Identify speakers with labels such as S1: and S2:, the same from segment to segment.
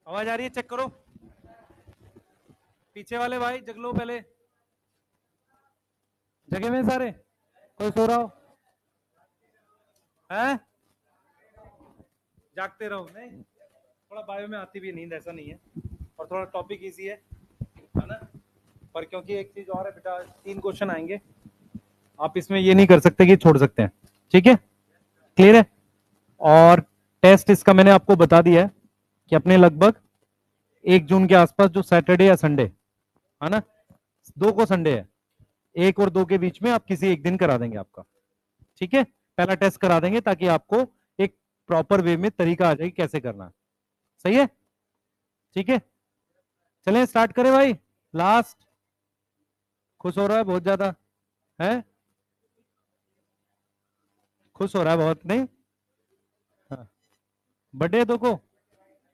S1: आवाज आ रही है? चेक करो। पीछे वाले भाई जग लो पहले। जगे में सारे? कोई सो रहा हो? हैं? जागते रहो। नहीं, थोड़ा बायो में आती भी नींद, ऐसा नहीं है। और थोड़ा टॉपिक इजी है ना? पर क्योंकि एक चीज और है बेटा, 3 क्वेश्चन आएंगे, आप इसमें ये नहीं कर सकते कि छोड़ सकते हैं। ठीक है? क्लियर है? और टेस्ट इसका मैंने आपको बता दिया है कि अपने लगभग 1 जून के आसपास, जो सैटरडे या संडे है ना, 2 को संडे है, 1 और 2 के बीच में आप किसी एक दिन करा देंगे आपका। ठीक है? पहला टेस्ट करा देंगे ताकि आपको एक प्रॉपर वे में तरीका आ जाए कैसे करना। सही है? ठीक है, चलें स्टार्ट करें भाई। लास्ट। खुश हो रहा है बहुत ज्यादा? है? खुश हो रहा है बहुत? नहीं? हाँ। बर्थडे तो को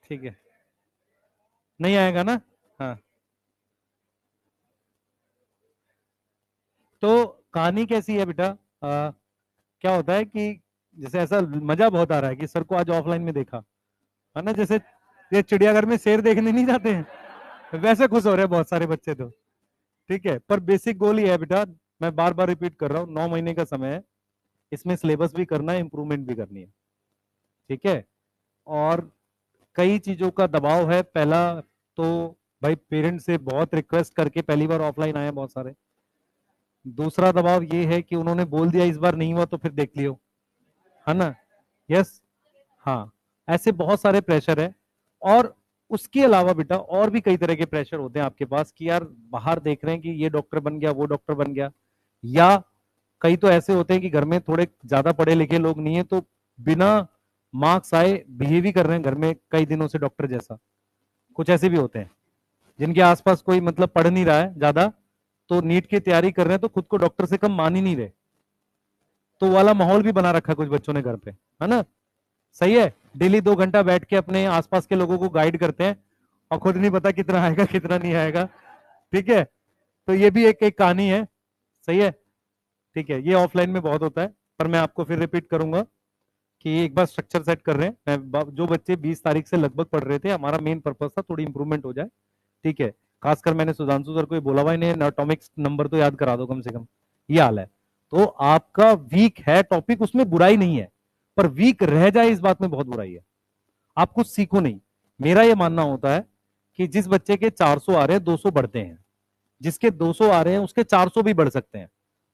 S1: ठीक है, नहीं आएगा ना? हाँ। तो कहानी कैसी है बेटा? क्या होता है कि जैसे ऐसा मजा बहुत आ रहा है कि सर को आज ऑफलाइन में देखा, है ना? जैसे ये चिड़ियाघर में शेर देखने नहीं जाते हैं, वैसे खुश हो रहे हैं बहुत सारे बच्चे तो। ठीक है, पर बेसिक गोल ही है बेटा, मैं बार बार रिपीट कर रहा हूँ, 9 महीने का समय है, इसमें सिलेबस भी करना है, इंप्रूवमेंट भी करनी है। ठीक है? और कई चीजों का दबाव है। पहला तो भाई पेरेंट्स से बहुत रिक्वेस्ट करके पहली बार ऑफलाइन आए हैं बहुत सारे। दूसरा दबाव ये है कि उन्होंने बोल दिया इस बार नहीं हुआ तो फिर देख लियो, है ना? यस। हाँ, ऐसे बहुत सारे प्रेशर है। और उसके अलावा बेटा और भी कई तरह के प्रेशर होते हैं आपके पास कि यार बाहर देख रहे हैं कि ये डॉक्टर बन गया, वो डॉक्टर बन गया, या कई तो ऐसे होते हैं कि घर में थोड़े ज्यादा पढ़े लिखे लोग नहीं है तो बिना मार्क्स आए बिहेव ही कर रहे हैं घर में कई दिनों से डॉक्टर जैसा। कुछ ऐसे भी होते हैं जिनके आसपास कोई मतलब पढ़ नहीं रहा है ज्यादा, तो नीट की तैयारी कर रहे हैं तो खुद को डॉक्टर से कम मान ही नहीं रहे, तो वाला माहौल भी बना रखा है कुछ बच्चों ने घर पे, है ना? सही है? डेली 2 घंटा बैठ के अपने आसपास के लोगों को गाइड करते हैं और खुद नहीं पता कितना आएगा कितना नहीं आएगा। ठीक है? तो ये भी एक एक कहानी है। सही है? ठीक है, ये ऑफलाइन में बहुत होता है, पर मैं आपको फिर रिपीट करूंगा कि एक बार स्ट्रक्चर सेट कर रहे हैं। जो बच्चे 20 तारीख से लगभग पढ़ रहे थे, हमारा मेन पर्पज था थोड़ी इंप्रूवमेंट हो जाए। ठीक है? खासकर मैंने सुधांशु सर को ये बोला, भाई इन्हें एटॉमिक नंबर तो याद करा दो कम से कम। ये हाल है। तो आपका वीक है टॉपिक, उसमें बुराई नहीं है, पर वीक रह जाए इस बात में बहुत बुराई है। आप कुछ सीखो नहीं। मेरा ये मानना होता है कि जिस बच्चे के 400 आ रहे हैं 200 बढ़ते हैं, जिसके 200 आ रहे हैं उसके 400 भी बढ़ सकते हैं,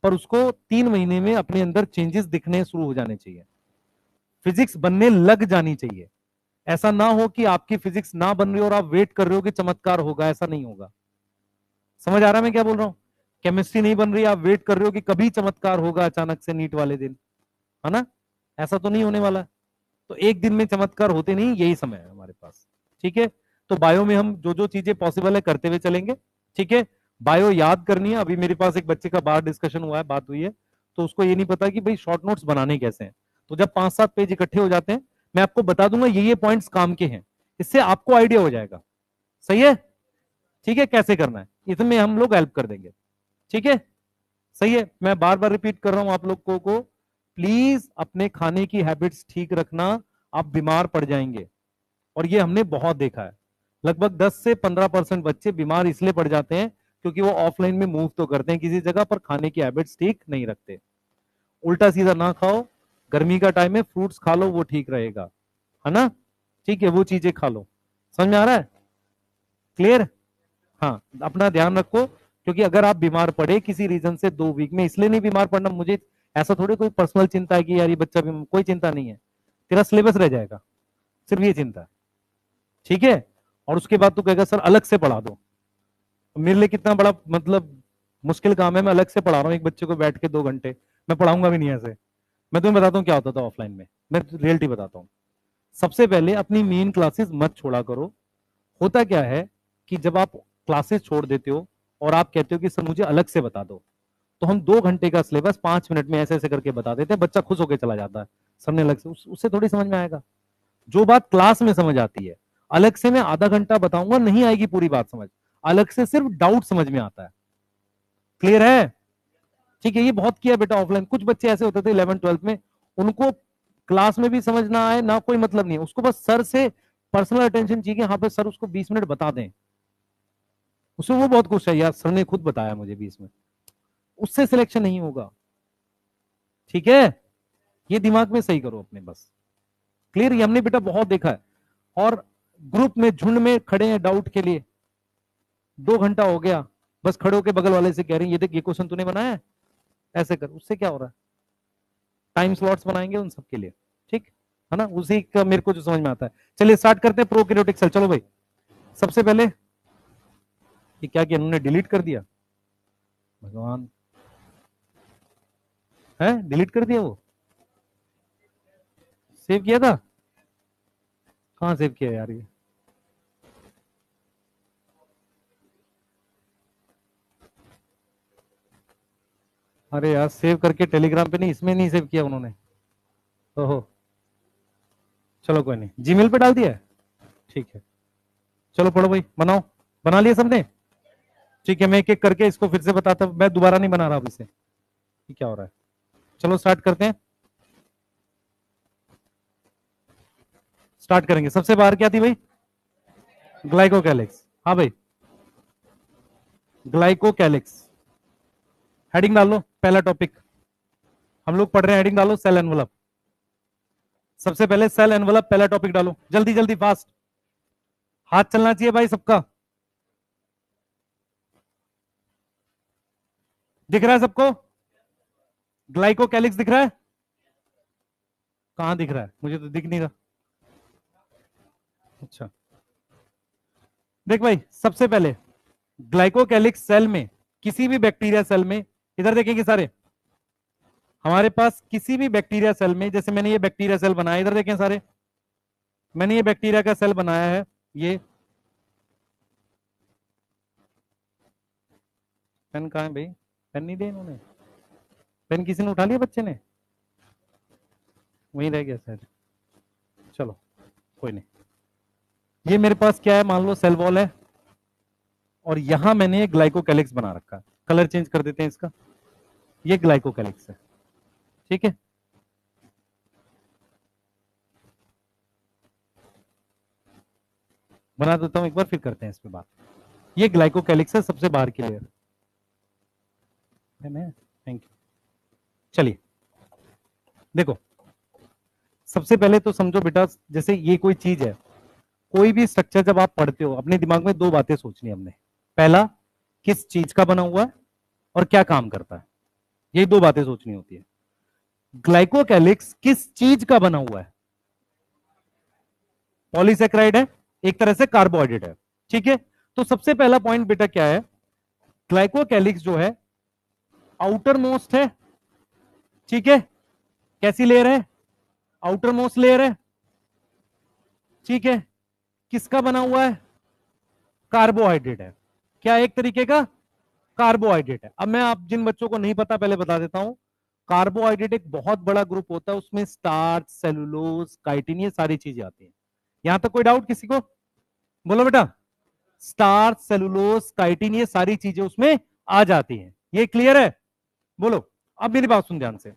S1: पर उसको 3 महीने में अपने अंदर चेंजेस दिखने शुरू हो जाने चाहिए, फिजिक्स बनने लग जानी चाहिए। ऐसा ना हो कि आपकी फिजिक्स ना बन रही हो और आप वेट कर रहे हो कि चमत्कार होगा, ऐसा नहीं होगा। समझ आ रहा है मैं क्या बोल रहा हूं? केमिस्ट्री नहीं बन रही, आप वेट कर रहे हो कि कभी चमत्कार होगा अचानक से नीट वाले दिन, है ना? ऐसा तो नहीं होने वाला। तो एक दिन में चमत्कार होते नहीं, यही समय है हमारे पास। ठीक है? तो बायो में हम जो जो चीजें पॉसिबल है करते हुए चलेंगे। ठीक है? बायो याद करनी है। अभी मेरे पास एक बच्चे का बाहर डिस्कशन हुआ है, बात हुई है, तो उसको ये नहीं पता कि भाई शॉर्ट नोट्स बनाने कैसे हैं। तो जब 5-7 पेज इकट्ठे हो जाते हैं, मैं आपको बता दूंगा ये पॉइंट्स काम के हैं, इससे आपको आइडिया हो जाएगा। सही है? ठीक है, कैसे करना है इसमें हम लोग हेल्प कर देंगे। ठीक है? सही है? मैं बार बार रिपीट कर रहा हूं आप लोगों को, प्लीज अपने खाने की हैबिट्स ठीक रखना, आप बीमार पड़ जाएंगे। और ये हमने बहुत देखा है, लगभग 10 से 15% बच्चे बीमार इसलिए पड़ जाते हैं क्योंकि वो ऑफलाइन में मूव तो करते हैं किसी जगह पर खाने की हैबिट्स ठीक नहीं रखते। उल्टा सीधा ना खाओ, गर्मी का टाइम है, फ्रूट्स खा लो, वो ठीक रहेगा, है ना? ठीक है, वो चीजें खा लो। समझ में आ रहा है? क्लियर? हाँ, अपना ध्यान रखो, क्योंकि अगर आप बीमार पड़े किसी रीजन से 2 वीक में, इसलिए नहीं बीमार पड़ना मुझे ऐसा थोड़ी कोई पर्सनल चिंता है कि यार ये बच्चा बीमार, कोई चिंता नहीं है, तेरा सिलेबस रह जाएगा, सिर्फ ये चिंता है। ठीक है? और उसके बाद तू कहेगा सर अलग से पढ़ा दो, मेरे लिए कितना बड़ा मतलब मुश्किल काम है, मैं अलग से पढ़ा रहा हूँ एक बच्चे को बैठ के 2 घंटे, मैं पढ़ाऊंगा भी नहीं ऐसे। मैं तुम्हें बताता हूँ क्या होता था ऑफलाइन में, मैं रियलिटी बताता हूँ। सबसे पहले अपनी मेन क्लासेस मत छोड़ा करो। होता क्या है कि जब आप क्लासेस छोड़ देते हो और आप कहते हो कि सर मुझे अलग से बता दो, तो हम 2 घंटे का सिलेबस 5 मिनट में ऐसे ऐसे करके बता देते हैं, बच्चा खुश होकर चला जाता है। सर ने अलग से, उससे थोड़ी समझ में आएगा। जो बात क्लास में समझ आती है, अलग से मैं आधा घंटा बताऊंगा नहीं आएगी पूरी बात समझ, अलग से सिर्फ डाउट समझ में आता है। क्लियर है? ठीक है? ये बहुत किया बेटा ऑफलाइन। कुछ बच्चे ऐसे होते थे 11th 12th में, उनको क्लास में भी समझ ना आए ना, कोई मतलब नहीं है उसको, बस सर से पर्सनल अटेंशन चाहिए, हाँ पे सर उसको 20 मिनट बता दें, उससे वो बहुत खुश है, यार सर ने खुद बताया मुझे 20 मिनट, उससे सिलेक्शन नहीं होगा। ठीक है, ये दिमाग में सही करो अपने बस। क्लियर, ये हमने बेटा बहुत देखा है। और ग्रुप में झुंड में खड़े हैं डाउट के लिए, 2 घंटा हो गया, बस खड़े होके बगल वाले से कह रहे हैं ये देख ये क्वेश्चन तूने बनाया है, ऐसे कर, उससे क्या हो रहा है? टाइम स्लॉट्स बनाएंगे उन सबके लिए, ठीक है ना, उसी का मेरे को जो समझ में आता है। चलिए स्टार्ट करते हैं प्रोकैरियोटिक सेल। चलो भाई, सबसे पहले ये क्या किया उन्होंने, डिलीट कर दिया, भगवान है, डिलीट कर दिया, वो सेव किया था, कहां सेव किया यार ये? अरे यार सेव करके टेलीग्राम पे नहीं, इसमें नहीं सेव किया उन्होंने, ओहो, चलो कोई नहीं, जीमेल पे डाल दिया है, ठीक है। चलो पढ़ो भाई, बनाओ, बना लिया सबने? ठीक है, मैं एक एक करके इसको फिर से बताता हूं, मैं दोबारा नहीं बना रहा अब इसे, ये क्या हो रहा है। चलो स्टार्ट करते हैं, स्टार्ट करेंगे। सबसे बाहर क्या थी भाई? ग्लाइकोकैलिक्स, हाँ भाई, ग्लाइकोकैलिक्स। हेडिंग डाल लो, पहला टॉपिक हम लोग पढ़ रहे हैं, हेडिंग डालो सेल एनवलप। सबसे पहले सेल एनवलप पहला टॉपिक डालो, जल्दी जल्दी फास्ट, हाथ चलना चाहिए भाई सबका। दिख रहा है सबको? ग्लाइकोकैलिक्स दिख रहा है? कहां दिख रहा है? मुझे तो दिख नहीं रहा। अच्छा, देख भाई, सबसे पहले ग्लाइकोकैलिक्स सेल में, किसी भी बैक्टीरिया सेल में, इधर देखेंगे सारे, हमारे पास किसी भी बैक्टीरिया सेल में, जैसे मैंने ये बैक्टीरिया सेल बनाया, इधर देखें सारे, मैंने ये बैक्टीरिया का सेल बनाया है, ये पेन कहाँ है भाई? पेन नहीं दिया इन्होंने, पेन किसी ने उठा लिया, बच्चे ने, वहीं रह गया शायद। चलो कोई नहीं, ये मेरे पास क्या है, मान लो सेल वॉल है, और यहां मैंने ग्लाइकोकैलिक्स बना रखा है, कलर चेंज कर देते हैं इसका, ये ग्लाइकोकैलिक्स है, ठीक है। बना देता हूं एक बार, फिर करते हैं इस पे बात। ये ग्लाइकोकैलिक्स है, सबसे बाहर की लेयर है, थैंक यू। चलिए देखो, सबसे पहले तो समझो बेटा, जैसे ये कोई चीज है, कोई भी स्ट्रक्चर जब आप पढ़ते हो, अपने दिमाग में दो बातें सोचनी हमने, पहला किस चीज का बना हुआ है और क्या काम करता है, ये दो बातें सोचनी होती है। ग्लाइकोकैलिक्स किस चीज का बना हुआ है? पॉलीसेक्राइड है, एक तरह से कार्बोहाइड्रेट है, ठीक है। तो सबसे पहला पॉइंट बेटा क्या है, ग्लाइकोकैलिक्स जो है आउटर मोस्ट है, ठीक है, कैसी लेयर है? आउटर मोस्ट लेयर है, ठीक है। किसका बना हुआ है? कार्बोहाइड्रेट है, क्या एक तरीके का कार्बोहाइड्रेट है। अब मैं आप जिन बच्चों को नहीं पता पहले बता देता हूं, कार्बोहाइड्रेट एक बहुत बड़ा ग्रुप होता है, उसमें स्टार्च, सेलुलोज, काइटिन, ये सारी चीजें आती हैं। यहां तक कोई डाउट किसी को? बोलो बेटा, स्टार्च, सेलुलोज, काइटिन, ये सारी चीजें उसमें आ जाती हैं, ये क्लियर है? बोलो, अब मेरी बात सुन ध्यान से,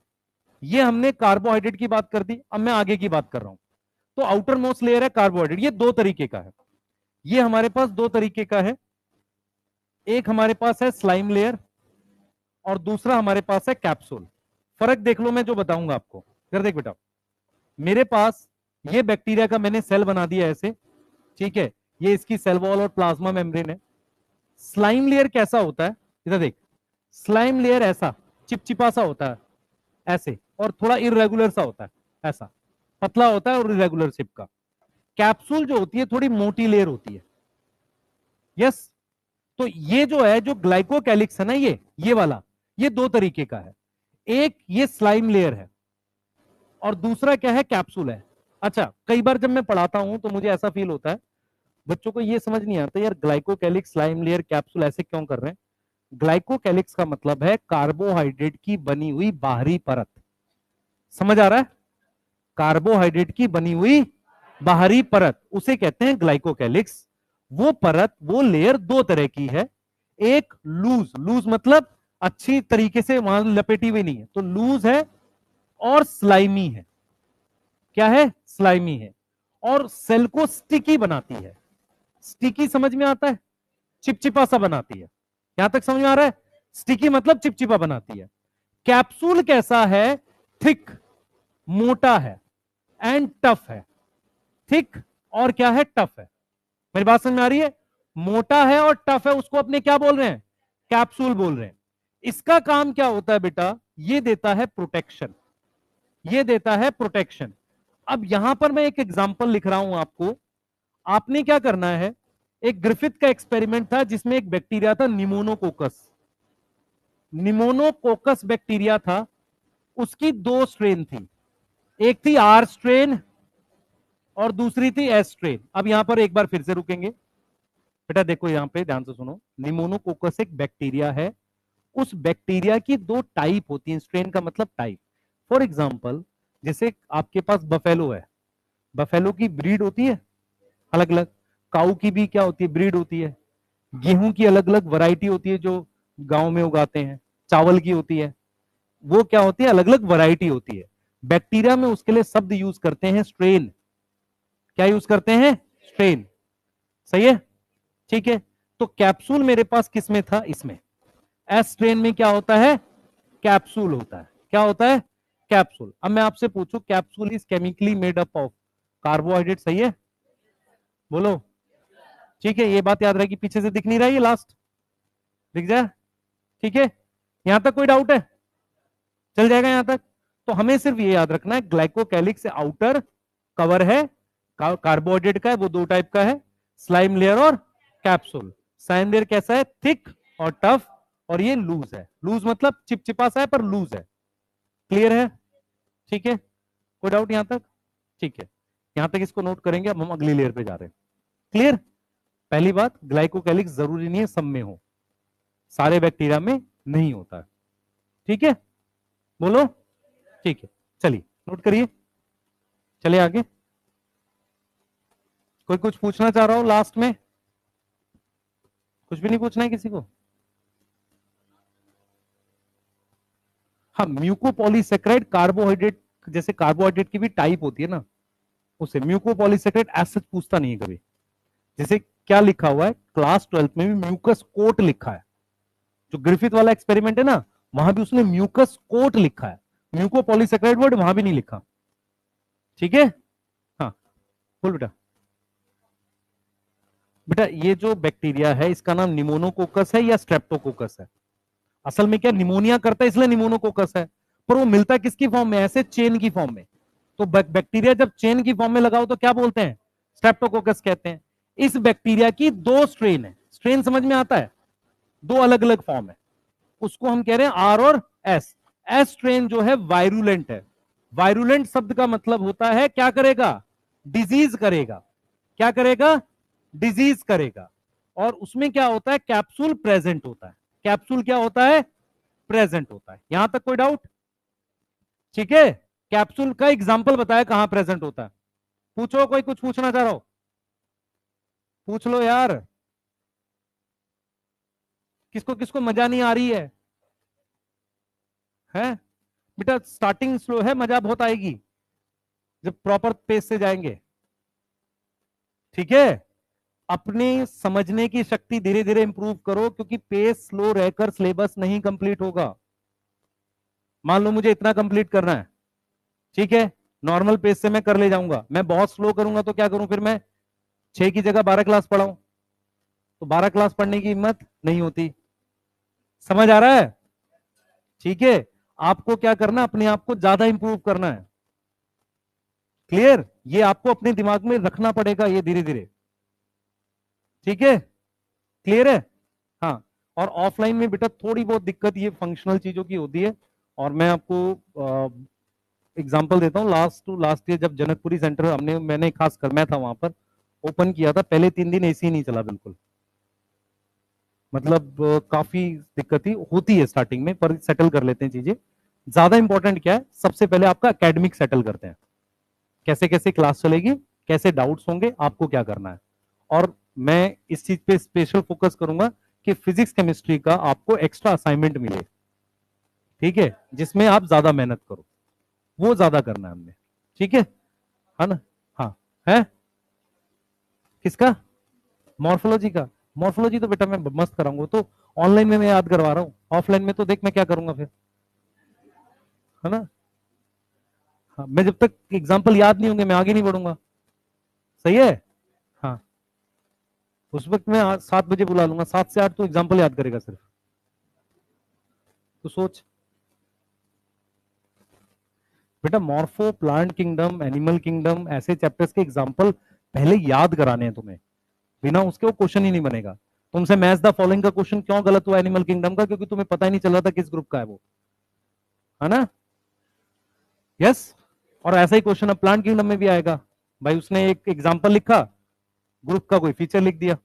S1: ये हमने कार्बोहाइड्रेट की बात कर दी, अब मैं आगे की बात कर रहा हूं। तो आउटर मोस्ट लेयर है कार्बोहाइड्रेट, ये दो तरीके का है, ये हमारे पास दो तरीके का है, एक हमारे पास है स्लाइम लेयर और दूसरा हमारे पास है कैप्सूल। फर्क देख लो मैं जो बताऊंगा आपको, इधर देख बेटा, मेरे पास ये बैक्टीरिया का मैंने सेल बना दिया ऐसे, ठीक है, ये इसकी सेल वॉल और प्लाज्मा मेम्ब्रेन है। स्लाइम लेयर कैसा होता है, इधर देख, स्लाइम लेयर ऐसा चिपचिपा सा होता है ऐसे, और थोड़ा इरेगुलर सा होता है, ऐसा पतला होता है और इरेगुलर शेप का। कैप्सूल जो होती है थोड़ी मोटी लेयर होती है, यस। तो ये जो है, जो ग्लाइकोकैलिक्स है ना, ये वाला, ये दो तरीके का है, एक ये स्लाइम लेयर है और दूसरा क्या है, कैप्सूल है। अच्छा, कई बार जब मैं पढ़ाता हूं तो मुझे ऐसा फील होता है, बच्चों को ये समझ नहीं आता यार, ग्लाइकोकैलिक्स, स्लाइम लेयर, कैप्सूल ऐसे क्यों कर रहे हैं। ग्लाइकोकैलिक्स का मतलब है कार्बोहाइड्रेट की बनी हुई बाहरी परत, समझ आ रहा है? कार्बोहाइड्रेट की बनी हुई बाहरी परत, उसे कहते हैं ग्लाइकोकैलिक्स। वो परत, वो लेयर दो तरह की है, एक लूज, लूज मतलब अच्छी तरीके से वहां लपेटी हुई नहीं है, तो लूज है, और स्लाइमी है, क्या है? स्लाइमी है। और सेल को स्टिकी बनाती है। स्टिकी समझ में आता है, चिपचिपा सा बनाती है। यहां तक समझ में आ रहा है? स्टिकी मतलब चिपचिपा बनाती है। कैप्सूल कैसा है? थिक, मोटा है एंड टफ है। थिक और क्या है? टफ है। मेरी बात समझ में आ रही है? मोटा है और टफ है, उसको अपने क्या बोल रहे हैं? कैप्सूल बोल रहे हैं। इसका काम क्या होता है बेटा? ये देता है प्रोटेक्शन, ये देता है प्रोटेक्शन। अब यहां पर मैं एक एग्जांपल लिख रहा हूं आपको। आपने क्या करना है, एक ग्रिफिथ का एक्सपेरिमेंट था जिसमें एक बैक्टीरिया था निमोनोकोकस। निमोनोकोकस बैक्टीरिया था, उसकी दो स्ट्रेन थी, एक थी आर स्ट्रेन और दूसरी थी एस स्ट्रेन। अब यहां पर एक बार फिर से रुकेंगे बेटा, देखो यहां पे ध्यान से सुनो। निमोनोकोकस एक बैक्टीरिया है, उस बैक्टीरिया की दो टाइप होती है। स्ट्रेन का मतलब टाइप। फॉर एग्जाम्पल, जैसे आपके पास बफेलो है, बफेलो की ब्रीड होती है अलग अलग, काऊ की भी क्या होती है? ब्रीड होती है। गेहूं की अलग अलग वैरायटी होती है जो गांव में उगाते हैं, चावल की होती है, वो क्या होती है? अलग अलग वैरायटी होती है। बैक्टीरिया में उसके लिए शब्द यूज करते हैं स्ट्रेन। क्या यूज करते हैं? स्ट्रेन। सही है? ठीक है। तो कैप्सूल मेरे पास किस में था? इसमें। एस स्ट्रेन में क्या होता है? कैप्सूल होता है। क्या होता है? कैप्सूल। अब मैं आपसे पूछूं, capsule is chemically made up of carbohydrate. सही है? बोलो। ठीक है, ये बात याद रहेगी, पीछे से दिख नहीं रहा है, ये लास्ट दिख जाए। ठीक है, यहां तक कोई डाउट है? चल जाएगा यहां तक? तो हमें सिर्फ ये याद रखना है, ग्लाइकोकैलिक्स से आउटर कवर है, कार्बोहाइड्रेट का है, वो दो टाइप का है, स्लाइम लेयर और कैप्सूल। स्लाइम लेयर कैसा है? थिक और टफ, और ये लूज है। लूज मतलब चिपचिपा सा है पर लूज है। क्लियर है? ठीक है, कोई डाउट यहां तक? ठीक है, यहां तक इसको नोट करेंगे। अब हम अगली लेयर पे जा रहे हैं। क्लियर? पहली बात, ग्लाइकोकैलिक्स जरूरी नहीं है सब में हो, सारे बैक्टीरिया में नहीं होता है। ठीक है, बोलो। ठीक है, चलिए नोट करिए, चलिए आगे। कोई कुछ पूछना चाह रहा हो लास्ट में? कुछ भी नहीं पूछना है किसी को? हाँ, म्यूकोपॉलीसेकेराइड कार्बोहाइड्रेट, जैसे कार्बोहाइड्रेट की भी टाइप होती है ना, उसे म्यूकोपॉलीसेकेराइड ऐसा पूछता नहीं है कभी। जैसे क्या लिखा हुआ है क्लास 12th में भी, म्यूकस कोट लिखा है। जो ग्रिफिथ वाला एक्सपेरिमेंट है ना, वहां भी उसने म्यूकस कोट लिखा है, म्यूकोपॉलीसेकेराइड वर्ड वहां भी नहीं लिखा। ठीक है? हाँ, बोल बेटा। बेटा ये जो बैक्टीरिया है इसका नाम निमोनोकोकस है या स्ट्रेप्टोकोकस है? असल में क्या निमोनिया करता है इसलिए निमोनोकोकस है, पर वो मिलता है किसकी फॉर्म में? ऐसे चेन की फॉर्म में। तो बैक्टीरिया जब चेन की फॉर्म में लगाओ तो क्या बोलते हैं? स्ट्रेप्टोकोकस कहते हैं। इस बैक्टीरिया की दो स्ट्रेन है। स्ट्रेन समझ में आता है? दो अलग अलग फॉर्म है, उसको हम कह रहे हैं आर और एस। एस स्ट्रेन जो है वायरुलेंट है। वायरुलेंट शब्द का मतलब होता है क्या करेगा? डिजीज करेगा। क्या करेगा? डिजीज करेगा। और उसमें क्या होता है? कैप्सूल प्रेजेंट होता है। कैप्सूल क्या होता है? प्रेजेंट होता है। यहां तक कोई डाउट? ठीक है, कैप्सूल का एग्जाम्पल बताया कहां प्रेजेंट होता है। पूछो, कोई कुछ पूछना चाह रहा हो? पूछ लो यार, किसको किसको मजा नहीं आ रही है बेटा? स्टार्टिंग स्लो है, मजा बहुत आएगी जब प्रॉपर पेस से जाएंगे। ठीक है, अपनी समझने की शक्ति धीरे धीरे इंप्रूव करो, क्योंकि पेस स्लो रहकर सिलेबस नहीं कंप्लीट होगा। मान लो मुझे इतना कंप्लीट करना है, ठीक है, नॉर्मल पेस से मैं कर ले जाऊंगा, मैं बहुत स्लो करूंगा तो क्या करूं फिर? मैं 6 की जगह 12 क्लास पढ़ाऊं, तो 12 क्लास पढ़ने की हिम्मत नहीं होती। समझ आ रहा है? ठीक है, आपको क्या करना, अपने आप को ज्यादा इंप्रूव करना है। क्लियर? ये आपको अपने दिमाग में रखना पड़ेगा ये धीरे धीरे। ठीक है, क्लियर है? हाँ, और ऑफलाइन में बेटा थोड़ी बहुत दिक्कत ये फंक्शनल चीजों की होती है। और मैं आपको एग्जांपल देता हूँ। लास्ट टू लास्ट ईयर जब जनकपुरी सेंटर मैंने खास कर मैं था वहां पर, ओपन किया था, पहले 3 दिन एसी नहीं चला बिल्कुल। मतलब काफी दिक्कत ही होती है स्टार्टिंग में, पर सेटल कर लेते हैं चीजें। ज्यादा इंपॉर्टेंट क्या है, सबसे पहले आपका एकेडमिक सेटल करते हैं, कैसे कैसे क्लास चलेगी, कैसे डाउट्स होंगे, आपको क्या करना है। और मैं इस चीज पे स्पेशल फोकस करूंगा कि फिजिक्स केमिस्ट्री का आपको एक्स्ट्रा असाइनमेंट मिले, ठीक है, जिसमें आप ज्यादा मेहनत करो, वो ज्यादा करना है हमने। ठीक है ना? हाँ, है किसका? मॉर्फोलॉजी का। मॉर्फोलॉजी तो बेटा मैं मस्त कराऊंगा, तो ऑनलाइन में मैं याद करवा रहा हूँ, ऑफलाइन में तो देख मैं क्या करूंगा फिर, है ना? हाँ, मैं जब तक एग्जाम्पल याद नहीं होंगे मैं आगे नहीं बढ़ूंगा। सही है? हाँ, उस वक्त मैं 7 बजे बुला लूंगा, 7 से 8 तो एग्जाम्पल याद करेगा सिर्फ। तो सोच बेटा, morpho, plant kingdom, animal kingdom, ऐसे चैप्टर्स के एग्जाम्पल पहले याद कराने हैं तुम्हें, बिना उसके वो क्वेश्चन ही नहीं बनेगा। तुमसे मैच द फॉलोइंग का क्वेश्चन क्यों गलत हुआ एनिमल किंगडम का? क्योंकि तुम्हें पता ही नहीं चल रहा था किस ग्रुप का है वो, है ना? यस। और ऐसा ही क्वेश्चन अब प्लांट किंगडम में भी आएगा। भाई उसने एक एग्जाम्पल लिखा, ग्रुप का कोई फीचर लिख दिया।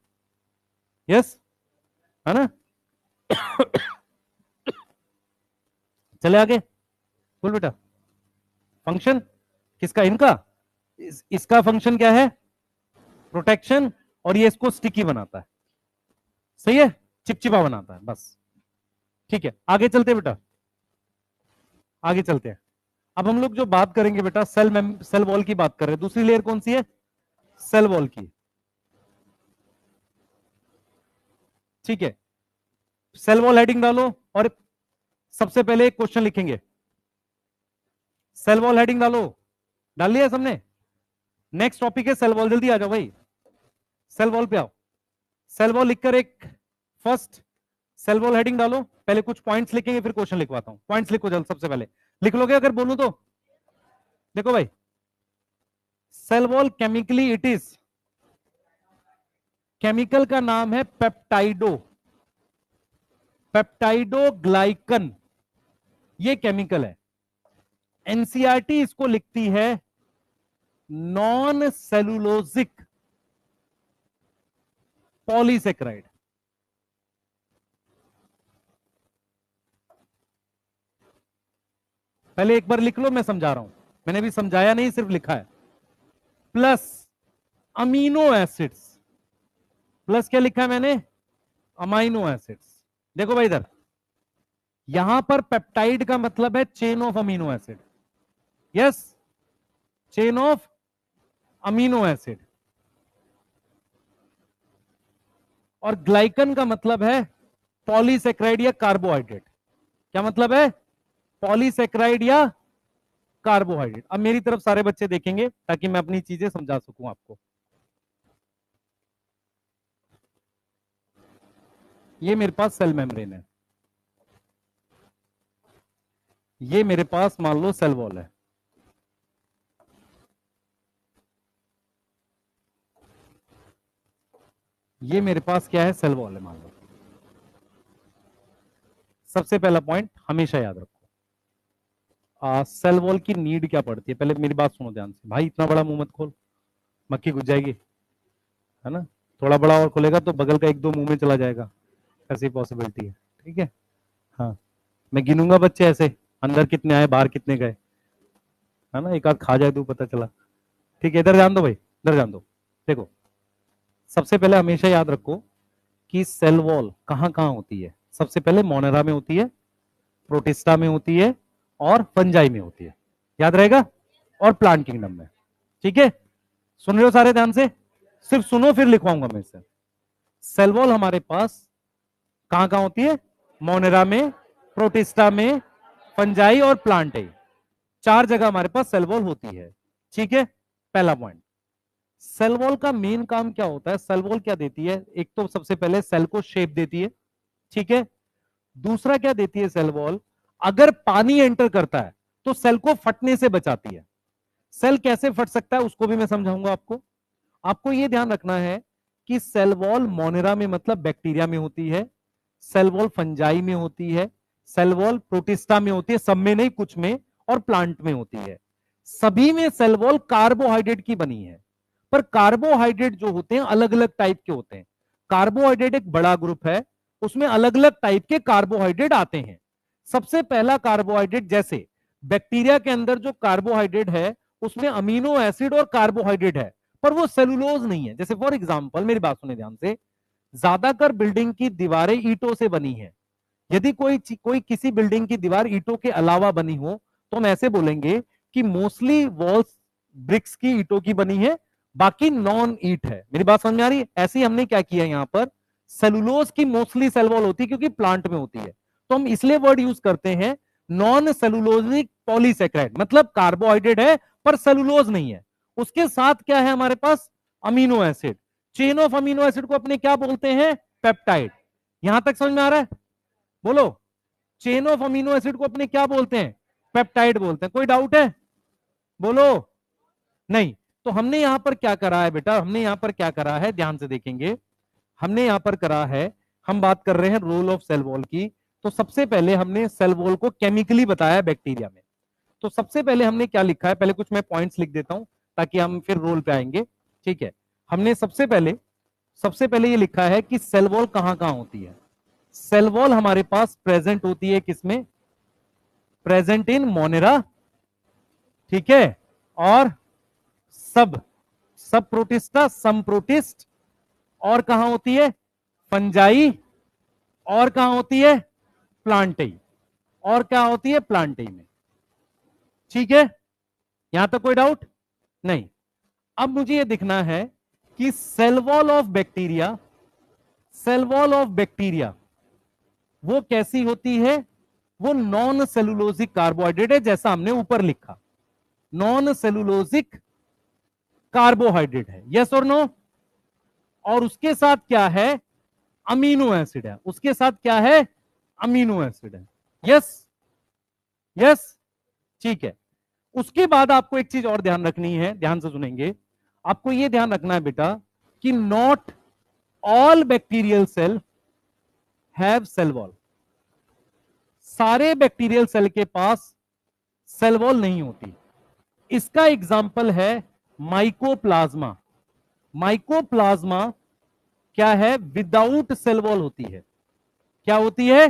S1: यस, है ना? चले आगे, बोल बेटा। फंक्शन किसका? इनका। इसका फंक्शन क्या है? प्रोटेक्शन, और ये इसको स्टिकी बनाता है। सही है? चिपचिपा बनाता है बस। ठीक है, आगे चलते हैं बेटा, आगे चलते हैं। अब हम लोग जो बात करेंगे बेटा, सेल वॉल की बात कर रहे हैं। दूसरी लेयर कौन सी है? सेल वॉल की। ठीक है, सेल वॉल हेडिंग डालो, और सबसे पहले एक क्वेश्चन लिखेंगे। सेल वॉल हेडिंग डालो, डाल लिया सबने? नेक्स्ट टॉपिक है सेल वॉल, जल्दी आ जाओ भाई, सेल वॉल पे आओ। सेल वॉल लिखकर एक फर्स्ट सेल वॉल हेडिंग डालो, पहले कुछ पॉइंट्स लिखेंगे फिर क्वेश्चन लिखवाता हूं। पॉइंट्स लिखो जल्द, सबसे पहले लिख लोगे अगर बोलूं तो? देखो भाई, cell wall chemically it is, chemical का नाम है पेप्टाइडो, पेप्टाइडोग्लाइकन, ये केमिकल है। एनसीईआरटी इसको लिखती है नॉन सेलुलोजिक पॉलीसेक्राइड। पहले एक बार लिख लो, मैं समझा रहा हूं, मैंने भी समझाया नहीं, सिर्फ लिखा है। प्लस अमीनो एसिड्स, प्लस क्या लिखा है मैंने? Amino acids. देखो भाई इधर, यहां पर पेप्टाइड का मतलब है chain of amino acid. Yes, chain of amino acid. और ग्लाइकन का मतलब है पॉलीसेक्राइड या कार्बोहाइड्रेट। क्या मतलब है? पॉलीसेक्राइड या कार्बोहाइड्रेट। अब मेरी तरफ सारे बच्चे देखेंगे ताकि मैं अपनी चीजें समझा सकूं आपको। ये मेरे पास सेल मेम्ब्रेन है, ये मेरे पास मान लो सेल वॉल है। ये मेरे पास क्या है? सेल वॉल है मान लो। सबसे पहला पॉइंट हमेशा याद रखो, सेल वॉल की नीड क्या पड़ती है। पहले मेरी बात सुनो ध्यान से भाई, इतना बड़ा मुंह मत खोल, मक्खी घुस जाएगी, है ना? थोड़ा बड़ा और खोलेगा तो बगल का एक दो मुंह में चला जाएगा, ऐसी पॉसिबिलिटी है। ठीक है? हाँ, मैं गिनूंगा बच्चे ऐसे, अंदर कितने आए बाहर कितने गए, है ना? एक आध खा जाए तो पता चला। ठीक है, इधर ध्यान दो भाई, इधर ध्यान दो। देखो, सबसे पहले हमेशा याद रखो कि सेल वॉल कहां कहां होती है। सबसे पहले मोनेरा में होती है, प्रोटिस्टा में होती है, और फंजाई में होती है, याद रहेगा, और प्लांट किंगडम में। ठीक है, सुन रहे हो सारे ध्यान से? सिर्फ सुनो फिर लिखवाऊंगा मैं इसे। सेल वॉल हमारे पास कहां कहां होती है? मोनेरा में, प्रोटिस्टा में, फंजाई और प्लांटाई, 4 जगह हमारे पास सेल वॉल होती है। ठीक है, पहला पॉइंट। सेल वॉल का मेन काम क्या होता है? सेल वॉल क्या देती है? एक तो सबसे पहले सेल को शेप देती है, ठीक है। दूसरा क्या देती है सेल वॉल? अगर पानी एंटर करता है तो सेल को फटने से बचाती है। सेल कैसे फट सकता है उसको भी मैं समझाऊंगा आपको। आपको यह ध्यान रखना है कि सेल वॉल मोनेरा में मतलब बैक्टीरिया में होती है, सेल वॉल फंजाई में होती है, सेल वॉल प्रोटिस्टा में होती है, सब में नहीं कुछ में, और प्लांट में होती है। सभी में सेल वॉल कार्बोहाइड्रेट की बनी है, पर कार्बोहाइड्रेट जो होते हैं अलग अलग टाइप के होते हैं। कार्बोहाइड्रेट एक बड़ा ग्रुप है, उसमें अलग अलग टाइप के कार्बोहाइड्रेट आते हैं। सबसे पहला कार्बोहाइड्रेट, जैसे बैक्टीरिया के अंदर जो कार्बोहाइड्रेट है उसमें अमीनो एसिड और कार्बोहाइड्रेट है, पर वो सेलुलोज नहीं है। जैसे फॉर एग्जांपल, मेरी बात सुने ध्यान से, ज्यादातर बिल्डिंग की दीवारें ईंटों से बनी है। यदि कोई किसी बिल्डिंग की दीवार ईंटों के अलावा बनी हो तो हम ऐसे बोलेंगे कि मोस्टली वॉल्स ब्रिक्स की ईंटों की बनी है, बाकी नॉन ईट है। मेरी बात समझ में आ रही है? ऐसे ही हमने क्या किया यहां पर, सेलुलोज की मोस्टली सेल वॉल होती है क्योंकि प्लांट में होती है, तो हम इसलिए वर्ड यूज करते हैं नॉन सेलुलोजिक पॉलीसेक्राइड, मतलब कार्बोहाइड्रेट है पर सेलुलोज नहीं है। उसके साथ क्या है हमारे पास, amino acid. Chain of amino acid को अपने क्या बोलते हैं, पेप्टाइड। यहां तक समझ में आ रहा है? बोलो, चेन ऑफ अमीनो एसिड को अपने क्या बोलते हैं, पेप्टाइड बोलते हैं। कोई डाउट है? बोलो। नहीं। तो हमने यहां पर क्या करा है बेटा, हमने यहां पर क्या करा है, ध्यान से देखेंगे। हमने यहां पर करा है, हम बात कर रहे हैं रोल ऑफ सेल वॉल की। तो सबसे पहले हमने सेल वॉल को केमिकली बताया बैक्टीरिया में। तो सबसे पहले हमने क्या लिखा है, पहले कुछ मैं पॉइंट्स लिख देता हूं ताकि हम फिर रोल पे आएंगे। ठीक है, हमने सबसे पहले ये लिखा है कि सेल वॉल कहां कहां होती है। सेल वॉल हमारे पास प्रेजेंट होती है किसमें, प्रेजेंट इन मोनेरा, ठीक है, और सब सब प्रोटिस्टा, सम प्रोटिस्ट, और कहां होती है, फंजाई, और कहां होती है, प्लांटेई, और क्या होती है, प्लांटेई में। ठीक है, यहां तक कोई डाउट नहीं। अब मुझे यह दिखना है कि cell wall of bacteria, cell wall of bacteria वो कैसी होती है, वो नॉन सेलुलोजिक कार्बोहाइड्रेट है, जैसा हमने ऊपर लिखा, नॉन सेलुलोजिक कार्बोहाइड्रेट है, यस और नो। और उसके साथ क्या है, अमीनो एसिड है, उसके साथ क्या है, अमीनो एसिड है, यस यस। ठीक है, उसके बाद आपको एक चीज और ध्यान रखनी है, ध्यान से सुनेंगे। आपको यह ध्यान रखना है बेटा कि not all bacterial cell have cell wall. सारे बैक्टीरियल सेल के पास सेल वॉल नहीं होती। इसका एग्जाम्पल है माइकोप्लाज्मा। माइकोप्लाज्मा क्या है, विदाउट सेल वॉल होती है। क्या होती है,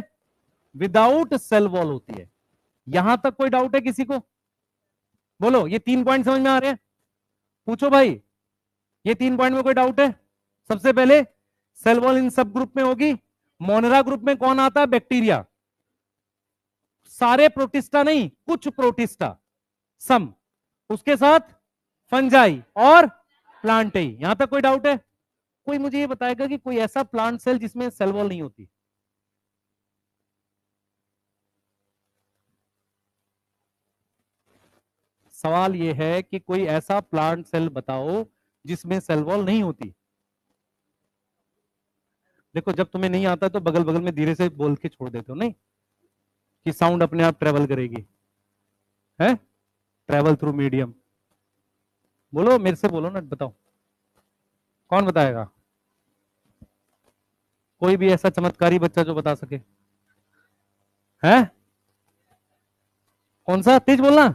S1: विदाउट सेल वॉल होती है। यहां तक कोई डाउट है किसी को? बोलो, ये 3 पॉइंट समझ में आ रहे हैं? पूछो भाई, ये 3 पॉइंट में कोई डाउट है? सबसे पहले सेल वॉल इन सब ग्रुप में होगी। मोनेरा ग्रुप में कौन आता है, बैक्टीरिया। सारे प्रोटिस्टा नहीं, कुछ प्रोटिस्टा, सम। उसके साथ फंजाई और प्लांटेई। यहां तक कोई डाउट है? कोई मुझे ये बताएगा कि कोई ऐसा प्लांट सेल जिसमें सेल वॉल नहीं होती? सवाल ये है कि कोई ऐसा प्लांट सेल बताओ जिसमें सेल वॉल नहीं होती। देखो, जब तुम्हें नहीं आता तो बगल बगल में धीरे से बोल के छोड़ देते हो, नहीं कि साउंड अपने आप ट्रेवल करेगी, है, ट्रेवल थ्रू मीडियम। बोलो, मेरे से बोलो ना, बताओ कौन बताएगा? कोई भी ऐसा चमत्कारी बच्चा जो बता सके, है? कौन सा, तेज बोलना।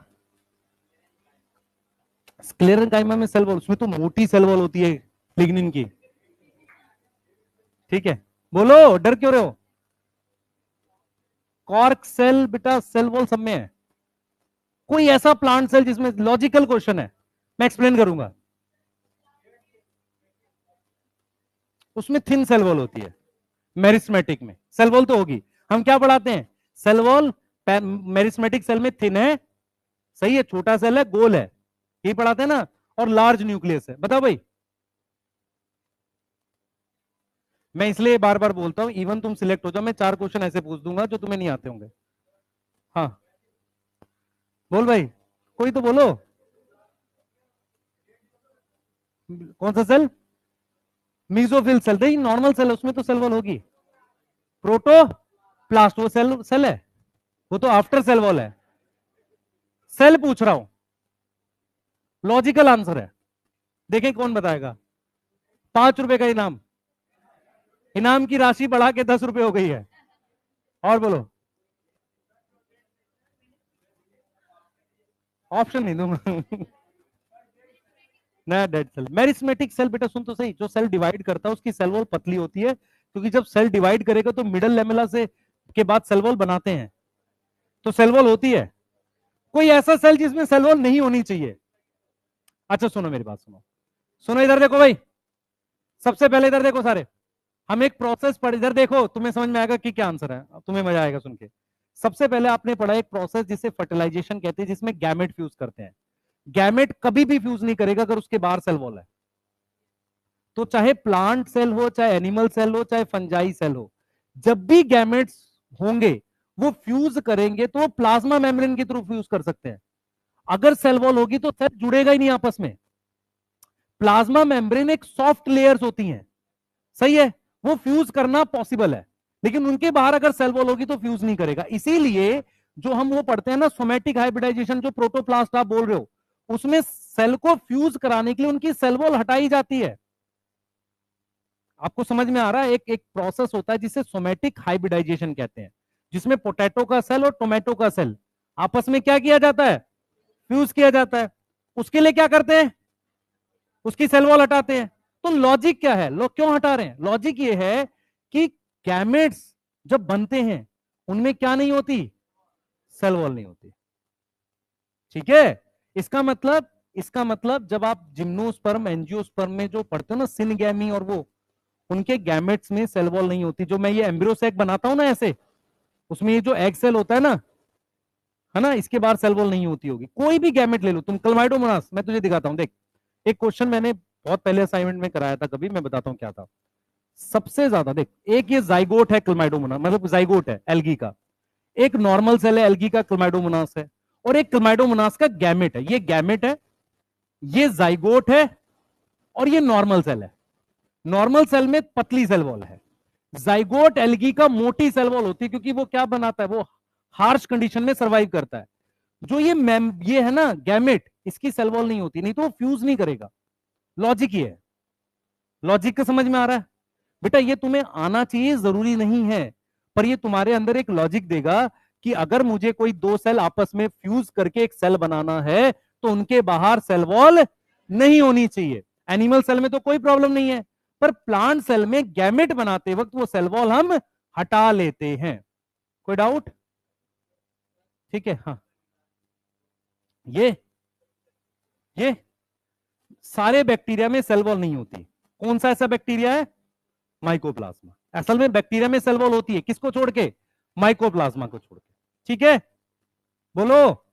S1: स्क्लेरेंकाइमा में सेल वॉल, उसमें तो मोटी सेल वॉल होती है लिग्निन की। ठीक है, बोलो, डर क्यों रहे हो? कॉर्क सेल बेटा, सेल वॉल सब में है। कोई ऐसा प्लांट सेल जिसमें, लॉजिकल क्वेश्चन है, मैं एक्सप्लेन करूंगा। उसमें थिन सेल वॉल होती है। मेरिस्मेटिक में सेल वॉल तो होगी। हम क्या पढ़ाते हैं, सेल वॉल मेरिस्मेटिक सेल में थिन है, सही है, छोटा सेल है, गोल है, यही पढ़ाते हैं ना। और लार्ज न्यूक्लियस है। बताओ भाई, मैं इसलिए बार बार बोलता हूं, इवन तुम सिलेक्ट हो जाओ, मैं 4 क्वेश्चन ऐसे पूछ दूंगा जो तुम्हें नहीं आते होंगे। हाँ, बोल भाई, कोई तो बोलो। कौन सा सेल? मीजोफिल सेल, नहीं नॉर्मल सेल है, उसमें तो सेल वॉल होगी। प्रोटोप्लास्ट, वो सेल सेल है, वो तो आफ्टर सेल वॉल है। सेल पूछ रहा हूं, लॉजिकल आंसर है। देखें कौन बताएगा। 5 रुपए का इनाम, इनाम की राशि बढ़ा के 10 रुपए हो गई है। और बोलो, ऑप्शन नहीं दूंगा। ना, डेड सेल, मेरिस्मेटिक सेल बेटा सुन तो सही, जो सेल डिवाइड करता है उसकी सेल वॉल पतली होती है, क्योंकि जब सेल डिवाइड करेगा तो मिडल लेमेला से के बाद सेल वॉल बनाते हैं, तो सेल वॉल होती है। कोई ऐसा सेल जिसमें सेल वॉल नहीं होनी चाहिए? अच्छा सुनो, मेरी बात सुनो, सुनो इधर देखो भाई, सबसे पहले इधर देखो सारे, हम एक प्रोसेस पढ़, इधर देखो, तुम्हें समझ में आएगा कि क्या आंसर है, तुम्हें मजा आएगा सुन के। सबसे पहले आपने पढ़ा एक प्रोसेस जिसे फर्टिलाइजेशन कहते हैं, जिसमें गैमेट फ्यूज करते हैं। गैमेट कभी भी फ्यूज नहीं करेगा अगर उसके बाहर सेल वॉल है। तो चाहे प्लांट सेल हो, चाहे एनिमल सेल हो, चाहे फंजाई सेल हो, जब भी गैमेट्स होंगे वो फ्यूज करेंगे तो वो प्लाज्मा मेम्ब्रेन के थ्रू फ्यूज कर सकते हैं। अगर सेल वॉल होगी तो सेल जुड़ेगा ही नहीं आपस में। प्लाज्मा मेम्ब्रेन एक सॉफ्ट लेयर्स होती हैं, सही है, वो फ्यूज करना पॉसिबल है, लेकिन उनके बाहर अगर सेल वॉल होगी तो फ्यूज नहीं करेगा। इसीलिए जो हम वो पढ़ते हैं ना सोमैटिक हाइब्रिडाइजेशन, जो प्रोटोप्लास्ट आप बोल रहे हो, उसमें सेल को फ्यूज कराने के लिए उनकी सेल वॉल हटाई जाती है। आपको समझ में आ रहा है? एक एक प्रोसेस होता है जिसे सोमैटिक हाइब्रिडाइजेशन कहते हैं, जिसमें पोटैटो का सेल और टोमेटो का सेल आपस में क्या किया जाता है? फ्यूज किया जाता है। उसके लिए क्या करते हैं? उसकी सेल वॉल हटाते हैं। तो लॉजिक क्या है, लोग क्यों हटा रहे हैं? लॉजिक ये है कि गैमेट्स जब बनते हैं उनमें क्या नहीं होती? सेल वॉल नहीं होती। ठीक है, इसका मतलब जब आप जिम्नोस्पर्म एंजियोस्पर्म में जो पढ़ते हो ना, सिनगैमी और वो, उनके गैमेट्स में सेल वॉल नहीं होती। जो मैं ये एम्ब्रियो सैक बनाता हूं ना ऐसे, उसमें ये जो एग सेल होता है ना, है ना, इसके बाहर सेल वॉल नहीं होती होगी। कोई भी गैमेट ले लो तुम, क्लमाइडोमोनास, मैं तुझे दिखाता हूं, देख। एक क्वेश्चन मैंने बहुत पहले असाइनमेंट में कराया था कभी, मैं बताता हूं क्या था। सबसे ज्यादा देख, एक ये जाइगोट है क्लमाइडोमोनास, मतलब जाइगोट है एल्गी का, एक नॉर्मल सेल है एल्गी का, क्लमाइडोमोनास है, और एक क्लमाइडोमोनास का गैमेट है। ये गैमेट है, ये जाइगोट है, और ये नॉर्मल सेल है। नॉर्मल सेल में पतली सेल वॉल है, जाइगोट एल्गी का मोटी सेल वॉल होती है, क्योंकि वो क्या बनाता है, वो हार्श कंडीशन में सर्वाइव करता है। जो ये है ना गैमेट, इसकी सेल वॉल नहीं होती, नहीं तो वो फ्यूज नहीं करेगा। लॉजिक ये है। लॉजिक का समझ में आ रहा है? बेटा ये तुम्हें आना चाहिए जरूरी नहीं है, पर ये तुम्हारे अंदर एक लॉजिक देगा कि अगर मुझे कोई दो सेल आपस में फ्यूज करके एक सेल बनाना है तो उनके बाहर सेल वॉल नहीं होनी चाहिए। एनिमल सेल में तो कोई प्रॉब्लम नहीं है, पर प्लांट सेल में गैमेट बनाते वक्त वो सेल वॉल हम हटा लेते हैं। कोई डाउट? ठीक है, हाँ। ये ये सारे बैक्टीरिया में सेल वॉल नहीं होती। कौन सा ऐसा बैक्टीरिया है? माइकोप्लाज्मा। असल में बैक्टीरिया में सेल वॉल होती है, किसको छोड़ के? माइकोप्लाज्मा को छोड़ के। ठीक है, बोलो।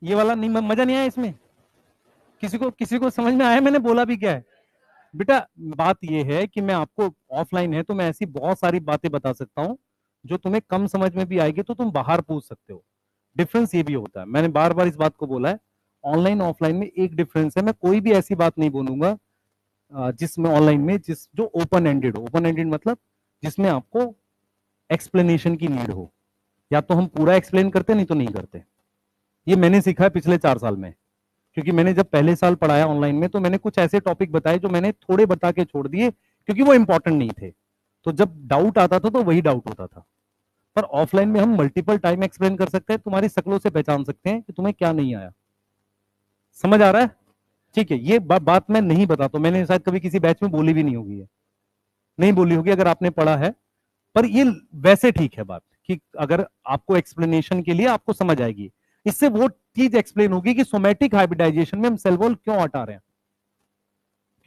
S1: ये वाला नहीं, मजा नहीं आया इसमें? किसी को समझ में आया मैंने बोला भी क्या है? बेटा बात ये है कि मैं आपको, ऑफलाइन है तो मैं ऐसी बहुत सारी बातें बता सकता हूं जो तुम्हें कम समझ में भी आएगी तो तुम बाहर पूछ सकते हो। डिफरेंस ये भी होता है, मैंने बार बार इस बात को बोला है। ऑनलाइन ऑफलाइन में एक डिफरेंस है, मैं कोई भी ऐसी बात नहीं बोलूंगा जिसमें ऑनलाइन में, जिस जो ओपन एंडेड हो। ओपन एंडेड मतलब जिसमें आपको एक्सप्लेनेशन की नीड हो, या तो हम पूरा एक्सप्लेन करते, नहीं तो नहीं करते। ये मैंने सीखा है पिछले 4 साल में, क्योंकि मैंने जब पहले साल पढ़ाया ऑनलाइन में तो मैंने कुछ ऐसे टॉपिक बताए जो मैंने थोड़े बता के छोड़ दिए क्योंकि वो इंपॉर्टेंट नहीं थे। तो जब डाउट आता था तो वही डाउट होता था। पर ऑफलाइन में हम मल्टीपल टाइम एक्सप्लेन कर सकते हैं, तुम्हारी शक्लों से पहचान सकते हैं कि तुम्हें क्या नहीं आया। समझ आ रहा है? ठीक है, ये बात मैं नहीं बताता, मैंने शायद कभी किसी बैच में बोली भी नहीं होगी, है नहीं बोली होगी अगर आपने पढ़ा है। पर ये वैसे ठीक है बात कि अगर आपको एक्सप्लेनेशन के लिए आपको समझ आएगी, इससे वो चीज एक्सप्लेन होगी कि सोमैटिक हाइब्रिडाइजेशन में हम सेल वॉल क्यों हटा रहे हैं,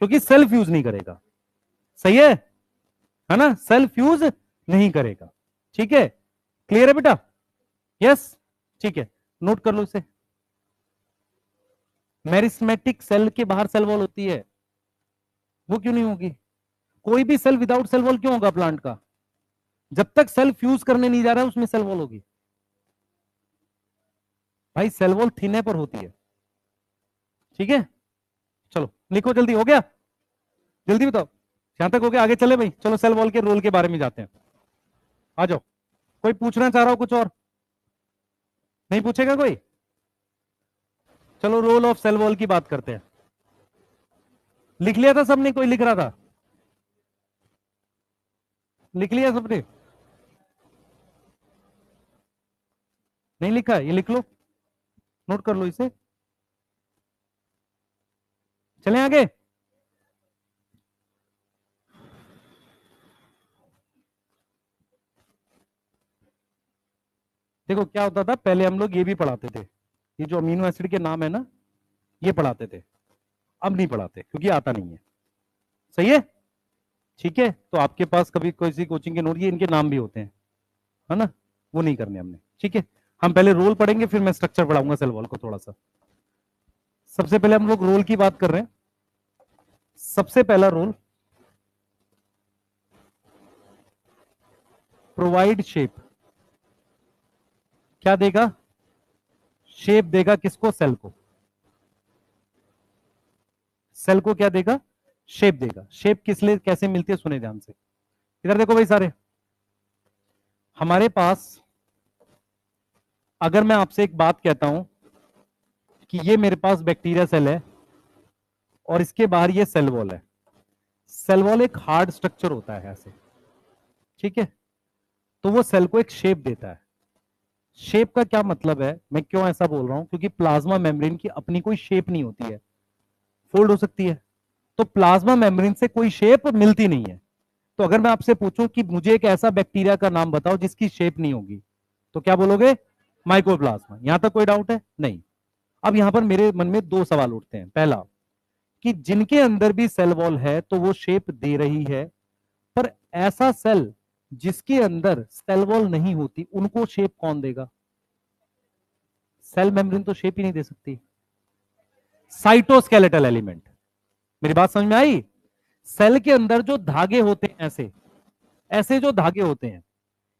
S1: क्योंकि सेल फ्यूज नहीं करेगा। सही है ना, सेल फ्यूज नहीं करेगा। ठीक है, क्लियर है बेटा? यस, ठीक है, नोट कर लो इसे। मेरिस्मेटिक सेल के बाहर सेल वॉल होती है, वो क्यों नहीं होगी? कोई भी सेल विदाउट सेल वॉल क्यों होगा प्लांट का? जब तक सेल फ्यूज करने नहीं जा रहा है उसमें सेल वॉल होगी। भाई सेल वॉल थीने पर होती है। ठीक है, चलो लिखो जल्दी, हो गया? जल्दी बताओ, यहां तक हो गया? आगे चले भाई, चलो सेल वॉल के रोल के बारे में जाते हैं। आ जाओ। कोई पूछना चाह रहा हो कुछ और? नहीं पूछेगा कोई? चलो रोल ऑफ सेल वॉल की बात करते हैं। लिख लिया था सबने? कोई लिख रहा था? लिख लिया सबने? नहीं लिखा? ये लिख लो, नोट कर लो इसे। चलें आगे। देखो क्या होता था, पहले हम लोग ये भी पढ़ाते थे, ये जो अमीनो एसिड के नाम है ना, ये पढ़ाते थे। अब नहीं पढ़ाते क्योंकि आता नहीं है। सही है? ठीक है, तो आपके पास कभी किसी कोचिंग के नोट, ये इनके नाम भी होते हैं, है ना, वो नहीं करने हमने। ठीक है, हम पहले रोल पढ़ेंगे फिर मैं स्ट्रक्चर पढ़ाऊंगा सेल वॉल को थोड़ा सा। सबसे पहले हम लोग रोल की बात कर रहे हैं। सबसे पहला रूल, प्रोवाइड शेप। क्या देगा? शेप देगा। किसको? सेल को। सेल को क्या देगा? शेप देगा। शेप किस लिए कैसे मिलती है सुने ध्यान से। इधर देखो भाई सारे, हमारे पास अगर मैं आपसे एक बात कहता हूं कि ये मेरे पास बैक्टीरिया सेल है और इसके बाहर ये सेल वॉल है। सेल वॉल एक हार्ड स्ट्रक्चर होता है ऐसे, ठीक है, तो वो सेल को एक शेप देता है। शेप का क्या मतलब है, मैं क्यों ऐसा बोल रहा हूं, क्योंकि प्लाज्मा मेम्ब्रेन की अपनी कोई शेप नहीं होती है, फोल्ड हो सकती है। तो प्लाज्मा मेम्ब्रेन से कोई शेप मिलती नहीं है। तो अगर मैं आपसे पूछूं कि मुझे एक ऐसा बैक्टीरिया का नाम बताओ जिसकी शेप नहीं होगी, तो क्या बोलोगे? माइकोप्लाज्मा। यहां तक कोई डाउट है? नहीं। अब यहां पर मेरे मन में दो सवाल उठते हैं। पहला, कि जिनके अंदर भी सेल वॉल है तो वो शेप दे रही है, पर ऐसा सेल जिसके अंदर सेल वॉल नहीं होती उनको शेप कौन देगा? सेल मेम्ब्रेन तो शेप ही नहीं दे सकती। Cytoskeletal element. मेरी बात समझ में आई? सेल के अंदर जो धागे होते हैं, ऐसे ऐसे जो धागे होते हैं,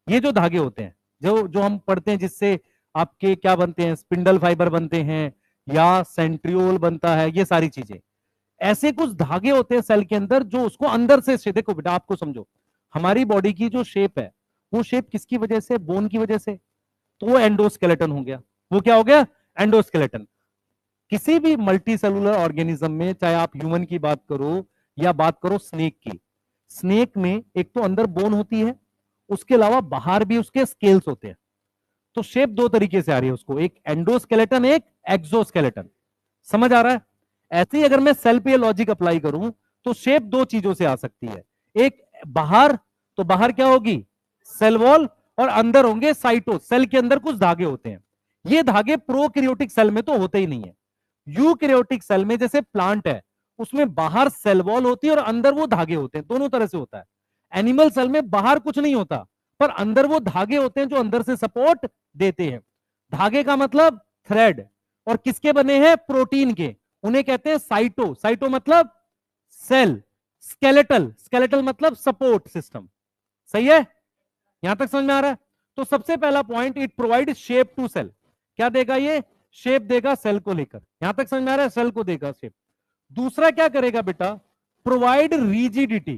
S1: ये जो धागे होते हैं, जो जो हम पढ़ते हैं, जिससे आपके क्या बनते हैं, स्पिंडल फाइबर बनते हैं या सेंट्रियोल बनता है, ये सारी चीजें, ऐसे कुछ धागे होते हैं सेल के अंदर जो उसको अंदर से देखो बेटा, आपको समझो, हमारी बॉडी की जो शेप है वो शेप किसकी वजह से? बोन की वजह से। तो वो एंडोस्केलेटन हो गया। वो क्या हो गया? एंडोस्केलेटन। किसी भी मल्टी सेलुलर ऑर्गेनिज्म में, चाहे आप ह्यूमन की बात करो या बात करो स्नेक की, स्नेक में एक तो अंदर बोन होती है, उसके अलावा बाहर भी उसके स्केल्स होते हैं। तो शेप दो तरीके से आ रही है उसको, एक एंडोस्केलेटन, एक एक्सोस्केलेटन। समझ आ रहा है? ऐसे ही अगर मैं सेल पे लॉजिक अप्लाई करूं तो शेप दो चीजों से आ सकती है। एक बाहर, तो बाहर क्या होगी? सेल वॉल, और अंदर होंगे साइटो। सेल के अंदर कुछ धागे होते हैं। ये धागे प्रोकैरियोटिक सेल में तो होते ही नहीं है। यूकैरियोटिक सेल में, जैसे प्लांट है, उसमें बाहर सेल वॉल होती है और अंदर वो धागे होते हैं, दोनों तरह से होता है। एनिमल सेल में बाहर कुछ नहीं होता, पर अंदर वो धागे होते हैं जो अंदर से सपोर्ट देते हैं। धागे का मतलब थ्रेड, और किसके बने हैं? प्रोटीन के। उन्हें कहते हैं साइटो। साइटो मतलब सेल। स्केलेटल, स्केलेटल मतलब सपोर्ट सिस्टम। सही है? यहां तक समझ में आ रहा है? तो सबसे पहला point, it provide shape to cell. क्या देगा ये? शेप देगा सेल को लेकर। यहां तक समझ में आ रहा है? सेल को देगा शेप। दूसरा क्या करेगा बेटा? Provide rigidity.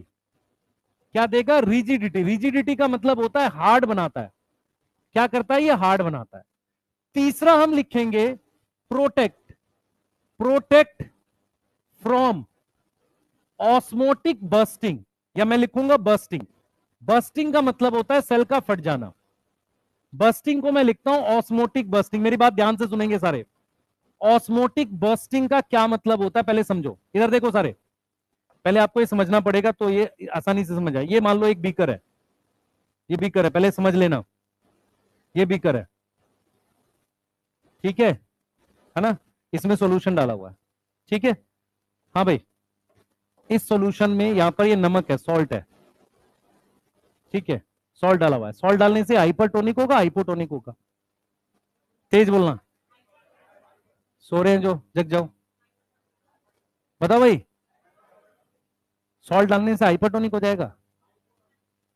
S1: क्या देगा? रिजिडिटी। रिजिडिटी का मतलब होता है हार्ड बनाता है। क्या करता है? ये हार्ड बनाता है। तीसरा हम लिखेंगे protect. Protect from osmotic bursting, या मैं लिखूंगा बर्स्टिंग। बर्स्टिंग का मतलब होता है सेल का फट जाना। बर्स्टिंग को मैं लिखता हूं ऑस्मोटिक बर्स्टिंग। मेरी बात ध्यान से सुनेंगे सारे। ऑस्मोटिक बर्स्टिंग का क्या मतलब होता है पहले समझो। इधर देखो सारे, पहले आपको ये समझना पड़ेगा तो ये आसानी से समझ आए। ये मान लो एक बीकर है, ये बीकर है, पहले समझ लेना, ये बीकर है, ठीक है ना? इसमें सॉल्यूशन डाला हुआ है, ठीक है? हाँ भाई, इस सॉल्यूशन में यहां पर ये नमक है, सॉल्ट है, ठीक है? सॉल्ट डाला हुआ है। सॉल्ट डालने से हाइपरटोनिक होगा, हाइपोटोनिक होगा? तेज बोलना। सो रहे हैं जो, जग जाओ, बताओ भाई। सॉल्ट डालने से हाइपरटोनिक हो जाएगा,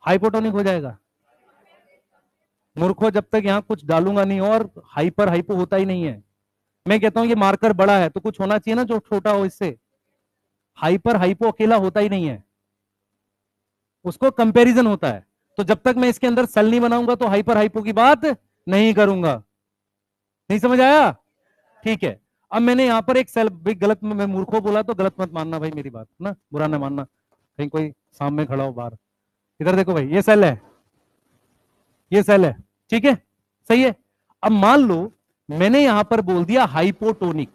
S1: हाइपोटोनिक हो जाएगा? मूर्खो, जब तक यहां कुछ डालूंगा नहीं और हाइपर हाइपो होता ही नहीं है। मैं कहता हूं ये मार्कर बड़ा है तो कुछ होना चाहिए ना जो छोटा हो इससे। हाइपर हाइपो अकेला होता ही नहीं है, उसको कंपैरिजन होता है। तो जब तक मैं इसके अंदर सेल नहीं बनाऊंगा तो हाइपर हाइपो की बात नहीं करूंगा। नहीं समझ आया? ठीक है। अब मैंने यहां पर एक सेल, भाई गलत मैं मूर्खो बोला तो गलत मत मानना भाई, मेरी बात ना बुरा ना मानना, कहीं कोई सामने खड़ा हो बाहर। इधर देखो भाई, ये सेल है, ये सेल है, ठीक है? सही है। अब मान लो मैंने यहां पर बोल दिया हाइपोटोनिक,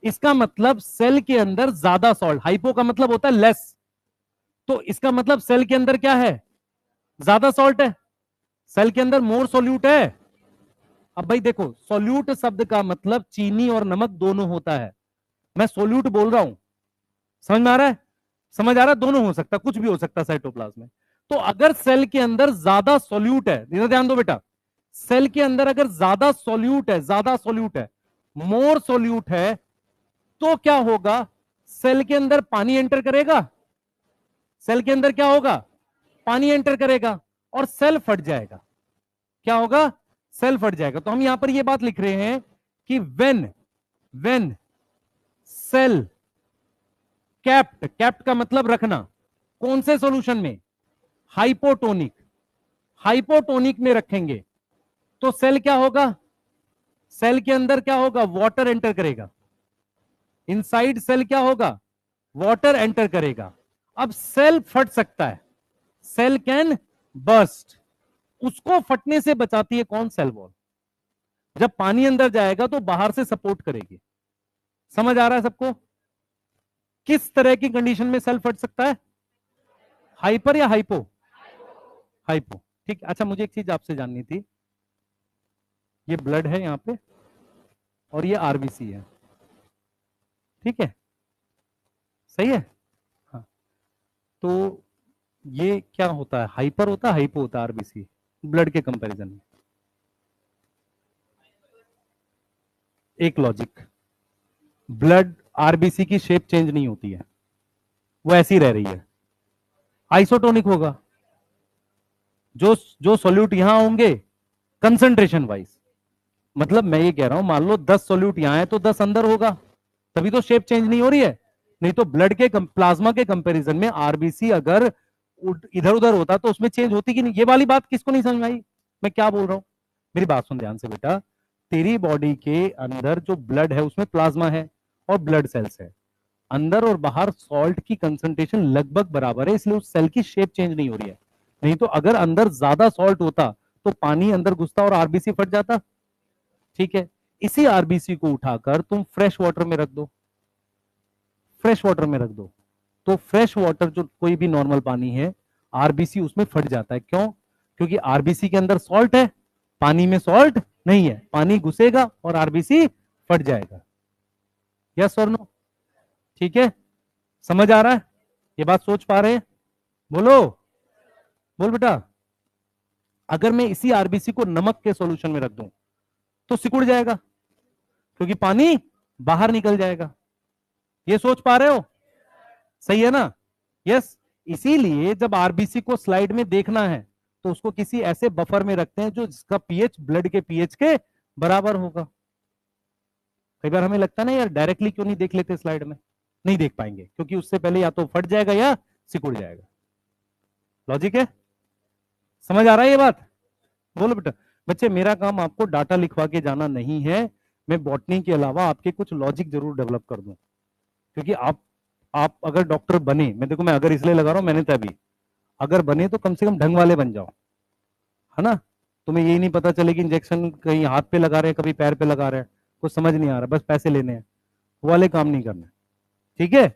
S1: इसका मतलब सेल के अंदर ज्यादा सॉल्ट। हाइपो का मतलब होता है लेस, तो इसका मतलब सेल के अंदर क्या है? ज्यादा सॉल्ट है। सेल के अंदर मोर सोल्यूट है। अब भाई देखो, सोल्यूट शब्द का मतलब चीनी और नमक दोनों होता है। मैं सोल्यूट बोल रहा हूं, समझ में आ रहा है? समझ आ रहा है? दोनों हो सकता, कुछ भी हो सकता साइटोप्लाज्म में। तो अगर सेल के अंदर ज्यादा सोल्यूट है, ध्यान दो बेटा, सेल के अंदर अगर ज्यादा सोल्यूट है, ज्यादा सोल्यूट है, मोर सोल्यूट है, तो क्या होगा? सेल के अंदर पानी एंटर करेगा, सेल के अंदर क्या होगा, पानी एंटर करेगा और सेल फट जाएगा। क्या होगा, सेल फट जाएगा। तो हम यहां पर ये बात लिख रहे हैं कि व्हेन सेल कैप्ट, कैप्ट का मतलब रखना, कौन से सॉल्यूशन में, हाइपोटोनिक, हाइपोटोनिक में रखेंगे तो सेल क्या होगा, सेल के अंदर क्या होगा, वाटर एंटर करेगा, इनसाइड सेल क्या होगा, वाटर एंटर करेगा। अब सेल फट सकता है, सेल कैन बर्स्ट, उसको फटने से बचाती है कौन, सेल वॉल। जब पानी अंदर जाएगा तो बाहर से सपोर्ट करेगी। समझ आ रहा है सबको, किस तरह की कंडीशन में सेल फट सकता है, हाइपर या हाइपो, हाइपो। ठीक, अच्छा मुझे एक चीज आपसे जाननी थी, ये ब्लड है यहां पे और ये आरबीसी है, ठीक है, सही है, हाँ। तो ये क्या होता है, हाइपर होता है हाइपो होता है आरबीसी ब्लड के कंपैरिजन में। एक लॉजिक, ब्लड आरबीसी की शेप चेंज नहीं होती है, वो ऐसी रह रही है, आइसोटोनिक होगा। जो जो सोल्यूट यहां होंगे कंसंट्रेशन वाइज, मतलब मैं ये कह रहा हूं मान लो 10 सोल्यूट यहां है तो 10 अंदर होगा, तभी तो शेप चेंज नहीं हो रही है। नहीं तो ब्लड के प्लाज्मा के कंपैरिजन में आरबीसी अगर इधर उधर होता तो उसमें चेंज होती कि नहीं। ये वाली बात किसको नहीं समझ आई, मैं क्या बोल रहा हूं, मेरी बात सुन ध्यान से बेटा। तेरी बॉडी के अंदर जो ब्लड है उसमें प्लाज्मा है और ब्लड सेल्स है, अंदर और बाहर सॉल्ट की कंसंट्रेशन लगभग बराबर है, इसलिए उस सेल की शेप चेंज नहीं हो रही है। नहीं तो अगर अंदर ज्यादा सॉल्ट होता तो पानी अंदर घुसता और आरबीसी फट जाता। ठीक है, इसी आरबीसी को उठाकर तुम फ्रेश वाटर में रख दो, फ्रेश वाटर में रख दो, तो फ्रेश वाटर जो कोई भी नॉर्मल पानी है, आरबीसी उसमें फट जाता है। क्यों, क्योंकि आरबीसी के अंदर सॉल्ट है, पानी में सॉल्ट नहीं है, पानी घुसेगा और आरबीसी फट जाएगा। यस और नो, ठीक है, समझ आ रहा है, ये बात सोच पा रहे हैं, बोलो, बोल बेटा। अगर मैं इसी आरबीसी को नमक के सॉल्यूशन में रख दूं तो सिकुड़ जाएगा, क्योंकि पानी बाहर निकल जाएगा। ये सोच पा रहे हो, सही है ना, यस। इसीलिए जब आरबीसी को स्लाइड में देखना है तो उसको किसी ऐसे बफर में रखते हैं जो जिसका पीएच ब्लड के पीएच के बराबर होगा। कई बार हमें लगता है ना यार डायरेक्टली क्यों नहीं देख लेते स्लाइड में, नहीं देख पाएंगे क्योंकि उससे पहले या तो फट जाएगा या सिकुड़ जाएगा। लॉजिक है, समझ आ रहा है ये बात, बोलो बेटा। बच्चे मेरा काम आपको डाटा लिखवा के जाना नहीं है, मैं बॉटनी के अलावा आपके कुछ लॉजिक जरूर डेवलप कर दूं, क्योंकि आप अगर डॉक्टर बने, मैं देखो मैं अगर इसलिए लगा रहा हूं, मैंने तभी, अगर बने तो कम से कम ढंग वाले बन जाओ, है ना। तुम्हें यही नहीं पता चले कि इंजेक्शन कहीं हाथ पे लगा रहे हैं कभी पैर पे लगा रहे हैं, कुछ समझ नहीं आ रहा, बस पैसे लेने हैं, वो वाले काम नहीं करने, ठीक है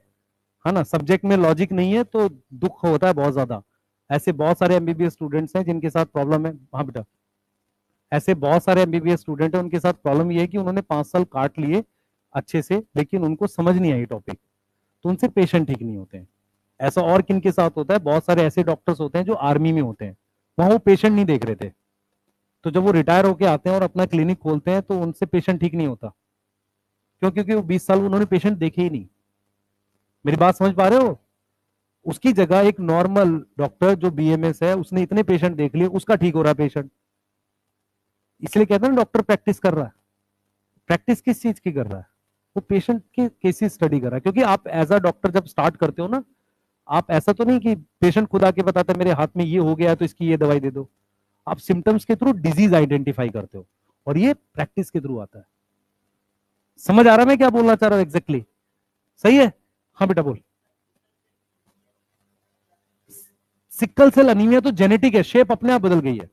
S1: ना। सब्जेक्ट में लॉजिक नहीं है तो दुख होता है बहुत ज्यादा। ऐसे बहुत सारे एमबीबीएस स्टूडेंट्स हैं जिनके साथ प्रॉब्लम है, हाँ बेटा, ऐसे बहुत सारे एमबीबीएस स्टूडेंट हैं उनके साथ प्रॉब्लम ये है कि उन्होंने 5 साल काट लिए अच्छे से, लेकिन उनको समझ नहीं आई टॉपिक, तो उनसे पेशेंट ठीक नहीं होते हैं। ऐसा और किन के साथ होता है, बहुत सारे ऐसे डॉक्टर्स होते हैं जो आर्मी में होते हैं, वहां वो पेशेंट नहीं देख रहे थे, तो जब वो रिटायर होके आते हैं और अपना क्लिनिक खोलते हैं तो उनसे पेशेंट ठीक नहीं होता। क्यों, क्योंकि वो 20 साल उन्होंने पेशेंट देखे ही नहीं। मेरी बात समझ पा रहे हो, उसकी जगह एक नॉर्मल डॉक्टर जो बीएमएस है उसने इतने पेशेंट देख लिए, उसका ठीक हो रहा है पेशेंट। इसलिए कहते हैं डॉक्टर प्रैक्टिस कर रहा है। प्रैक्टिस किस चीज की कर रहा है, वो पेशेंट के केसेस स्टडी कर रहा है। क्योंकि आप एज अ डॉक्टर जब स्टार्ट करते हो ना, आप ऐसा तो नहीं कि पेशेंट खुद आके बताता है मेरे हाथ में ये हो गया है तो इसकी ये दवाई दे दो। आप सिम्टम्स के थ्रू डिजीज आइडेंटिफाई करते हो, और ये प्रैक्टिस के थ्रू आता है। समझ आ रहा है मैं क्या बोलना चाह रहा हूं एग्जैक्टली, सही है, हाँ बेटा बोल। सिक्कल सेल अनीमिया तो जेनेटिक है, शेप अपने आप बदल गई है,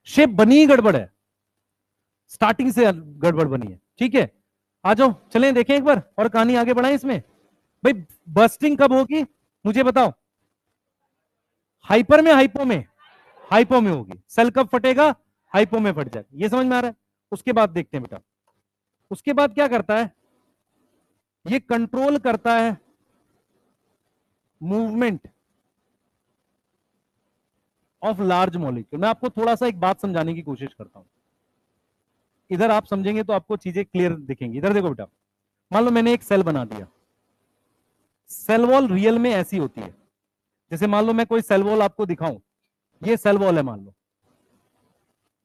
S1: शेप बनी ही गड़बड़ है, स्टार्टिंग से गड़बड़ बनी है, ठीक है। आ जाओ चलें देखें एक बार और कहानी आगे बढ़ाएं इसमें। भाई बर्स्टिंग कब होगी मुझे बताओ, हाइपर में हाइपो में, हाइपो में होगी। सेल कब फटेगा, हाइपो में फट जाएगा, ये समझ में आ रहा है। उसके बाद देखते हैं बेटा, उसके बाद क्या करता है, ये कंट्रोल करता है मूवमेंट ऑफ लार्ज मॉलिक्यूल। मैं आपको थोड़ा सा एक बात समझाने की कोशिश करता हूं, इधर आप समझेंगे तो आपको चीजें क्लियर दिखेंगी। इधर देखो बेटा, मान लो मैंने एक सेल बना दिया, सेल वॉल रियल में ऐसी होती है, जैसे मान लो मैं कोई सेल वॉल आपको दिखाऊं, ये सेल वॉल है मान लो,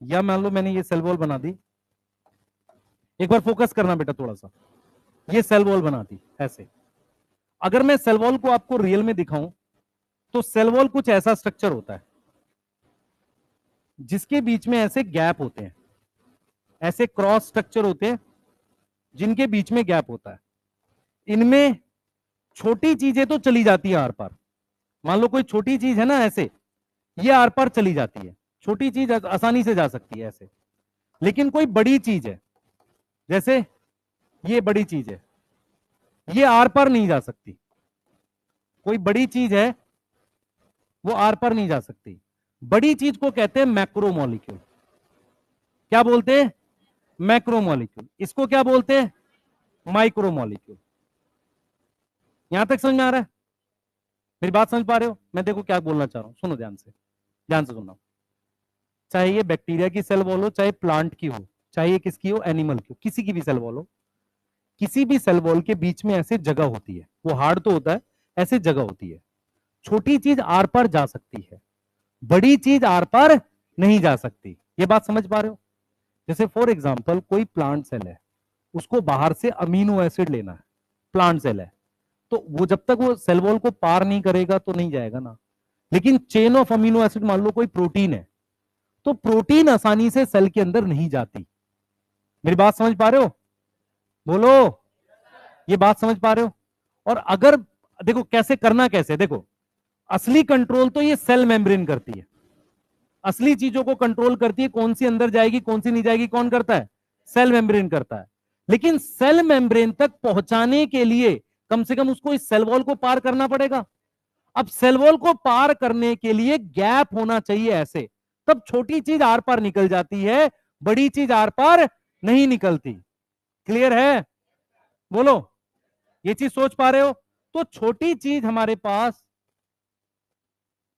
S1: या मान लो मैंने ये सेल वॉल बना दी, एक बार फोकस करना बेटा थोड़ा सा, ये सेल वॉल बना दी ऐसे। अगर मैं सेल वॉल को आपको रियल में दिखाऊं तो सेल वॉल कुछ ऐसा स्ट्रक्चर होता है जिसके बीच में ऐसे गैप होते हैं, ऐसे क्रॉस स्ट्रक्चर होते हैं जिनके बीच में गैप होता है। इनमें छोटी चीजें तो चली जाती है आर पार, मान लो कोई छोटी चीज है ना ऐसे, ये आर पार चली जाती है, छोटी चीज आसानी से जा सकती है ऐसे। लेकिन कोई बड़ी चीज है, जैसे ये बड़ी चीज है, ये आर पार नहीं जा सकती। कोई बड़ी चीज है वो आर पार नहीं जा सकती। बड़ी चीज को कहते हैं मैक्रोमोलिक्यूल। क्या बोलते हैं? मैक्रोमोलिक्यूल। इसको क्या बोलते हैं? माइक्रोमोलिक्यूल। यहां तक समझ में आ रहा है? मेरी बात समझ पा रहे हो? मैं देखो क्या बोलना चाह रहा हूं, सुनो ध्यान से, ध्यान से सुनना। चाहे ये बैक्टीरिया की सेल वॉल हो, चाहे प्लांट की हो, चाहे ये किसकी हो, एनिमल की हो, किसी की भी सेल वॉल हो, किसी भी सेल वॉल के बीच में ऐसे जगह होती है, वो हार्ड तो होता है, ऐसे जगह होती है। छोटी चीज आर पार जा सकती है, बड़ी चीज आर पार नहीं जा सकती। ये बात समझ पा रहे हो? जैसे फॉर एग्जाम्पल कोई प्लांट सेल है, उसको बाहर से अमीनो एसिड लेना है, प्लांट सेल है, तो वो जब तक वो सेल वॉल को पार नहीं करेगा तो नहीं जाएगा ना। लेकिन चेन ऑफ अमीनो एसिड, मान लो कोई प्रोटीन है, तो प्रोटीन आसानी से सेल के अंदर नहीं जाती। मेरी बात समझ पा रहे हो? बोलो, ये बात समझ पा रहे हो? और अगर देखो कैसे करना, कैसे देखो, असली कंट्रोल तो ये सेल मेम्ब्रेन करती है, असली चीजों को कंट्रोल करती है, कौन सी अंदर जाएगी कौन सी नहीं जाएगी, कौन करता है? सेल मेम्ब्रेन करता है। लेकिन सेल मेम्ब्रेन तक पहुंचाने के लिए कम से कम उसको इस सेल वॉल को पार करना पड़ेगा। अब सेल वॉल को पार करने के लिए गैप होना चाहिए ऐसे, तब छोटी चीज आर पार निकल जाती है, बड़ी चीज आर पार नहीं निकलती। क्लियर है? बोलो, ये चीज सोच पा रहे हो? तो छोटी चीज हमारे पास,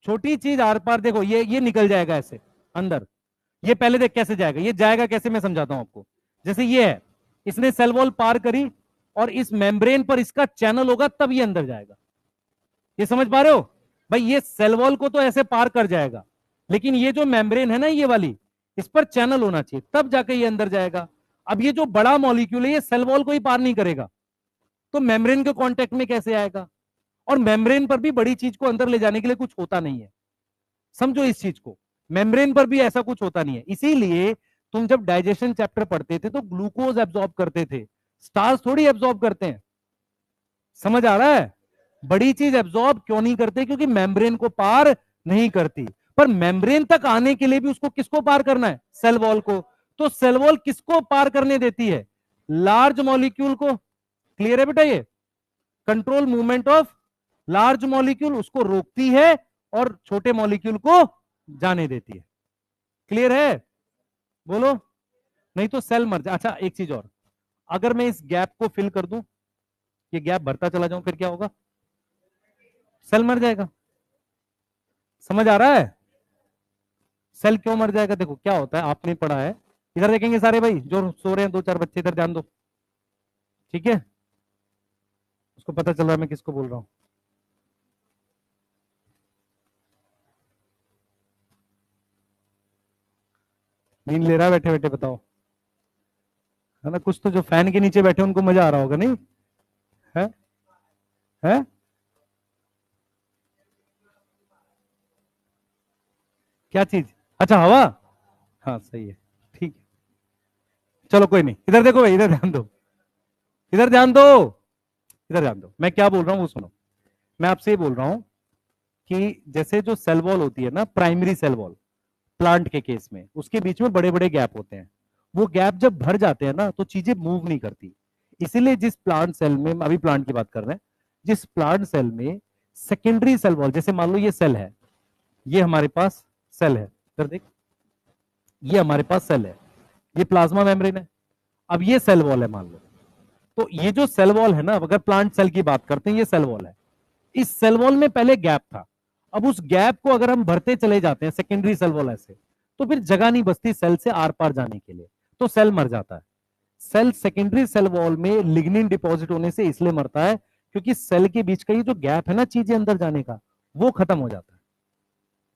S1: छोटी चीज आर पार, देखो ये निकल जाएगा ऐसे अंदर। ये पहले देख कैसे जाएगा, ये जाएगा कैसे, मैं समझाता हूं आपको। जैसे ये है, इसने सेल वॉल पार करी और इस मेम्ब्रेन पर इसका चैनल होगा, तब ये अंदर जाएगा। ये समझ पा रहे हो भाई? ये सेल वॉल को तो ऐसे पार कर जाएगा, लेकिन ये जो मेम्ब्रेन है ना ये वाली, इस पर चैनल होना चाहिए, तब जाके ये अंदर जाएगा। अब ये जो बड़ा मॉलिक्यूल है ये सेल वॉल को ही पार नहीं करेगा, तो मेम्ब्रेन के कांटेक्ट में कैसे आएगा? और मेम्ब्रेन पर भी बड़ी चीज को अंदर ले जाने के लिए कुछ होता नहीं है, समझो इस चीज को। मेम्ब्रेन पर भी ऐसा कुछ होता नहीं है, इसीलिए तुम जब डाइजेशन चैप्टर पढ़ते थे तो ग्लूकोज एब्जॉर्ब करते थे, स्टार्च थोड़ी एब्जॉर्ब करते हैं। समझ आ रहा है? बड़ी चीज एब्जॉर्ब क्यों नहीं करते? क्योंकि मेम्ब्रेन को पार नहीं करती। पर मेम्ब्रेन तक आने के लिए भी उसको किसको पार करना है? सेल वॉल को। तो सेल वॉल किसको पार करने देती है? लार्ज मॉलिक्यूल को। क्लियर है बेटा? ये control movement of large molecule, उसको रोकती है और छोटे मॉलिक्यूल को जाने देती है। क्लियर है? बोलो, नहीं तो सेल मर जाए। अच्छा एक चीज और, अगर मैं इस गैप को फिल कर दूं, ये गैप भरता चला जाऊं, फिर क्या होगा? सेल मर जाएगा। समझ आ रहा है? सेल क्यों मर जाएगा? देखो क्या होता है, आपने पढ़ा है, इधर देखेंगे सारे भाई जो सो रहे हैं, दो चार बच्चे इधर ध्यान दो, ठीक है? उसको पता चल रहा है मैं किसको बोल रहा हूं। नींद ले रहा है बैठे बैठे? बताओ, है ना? कुछ तो जो फैन के नीचे बैठे उनको मजा आ रहा होगा, नहीं है? है? क्या चीज? अच्छा हवा। हाँ सही है, ठीक है, चलो कोई नहीं। इधर देखो भाई, इधर ध्यान दो, इधर ध्यान दो, इधर ध्यान दो, मैं क्या बोल रहा हूँ वो सुनो। मैं आपसे ये बोल रहा हूँ कि जैसे जो सेल वॉल होती है ना, प्राइमरी सेल वॉल, प्लांट के केस में उसके बीच में बड़े बड़े गैप होते हैं, वो गैप जब भर जाते हैं ना तो चीजें मूव नहीं करती। इसीलिए जिस प्लांट सेल में, अभी प्लांट की बात कर रहे हैं, जिस प्लांट सेल में सेकेंडरी सेल वॉल, जैसे मान लो ये सेल है, ये हमारे पास सेल है, इधर देख, ये हमारे पास सेल है, ये प्लाज्मा मेम्ब्रेन है, अब ये सेल वॉल है मान लो। तो ये जो सेल वॉल है ना, अगर प्लांट सेल की बात करते हैं, ये सेल वॉल है, इस सेल वॉल में पहले गैप था, अब उस गैप को अगर हम भरते चले जाते हैं सेकेंडरी सेल वॉल ऐसे, तो फिर जगह नहीं बचती सेल से आर पार जाने के लिए, तो सेल मर जाता है। सेल सेकेंडरी सेल वॉल में लिग्निन डिपॉजिट होने से इसलिए मरता है क्योंकि सेल के बीच का ये जो गैप है ना चीजें अंदर जाने का, वो खत्म हो जाता है।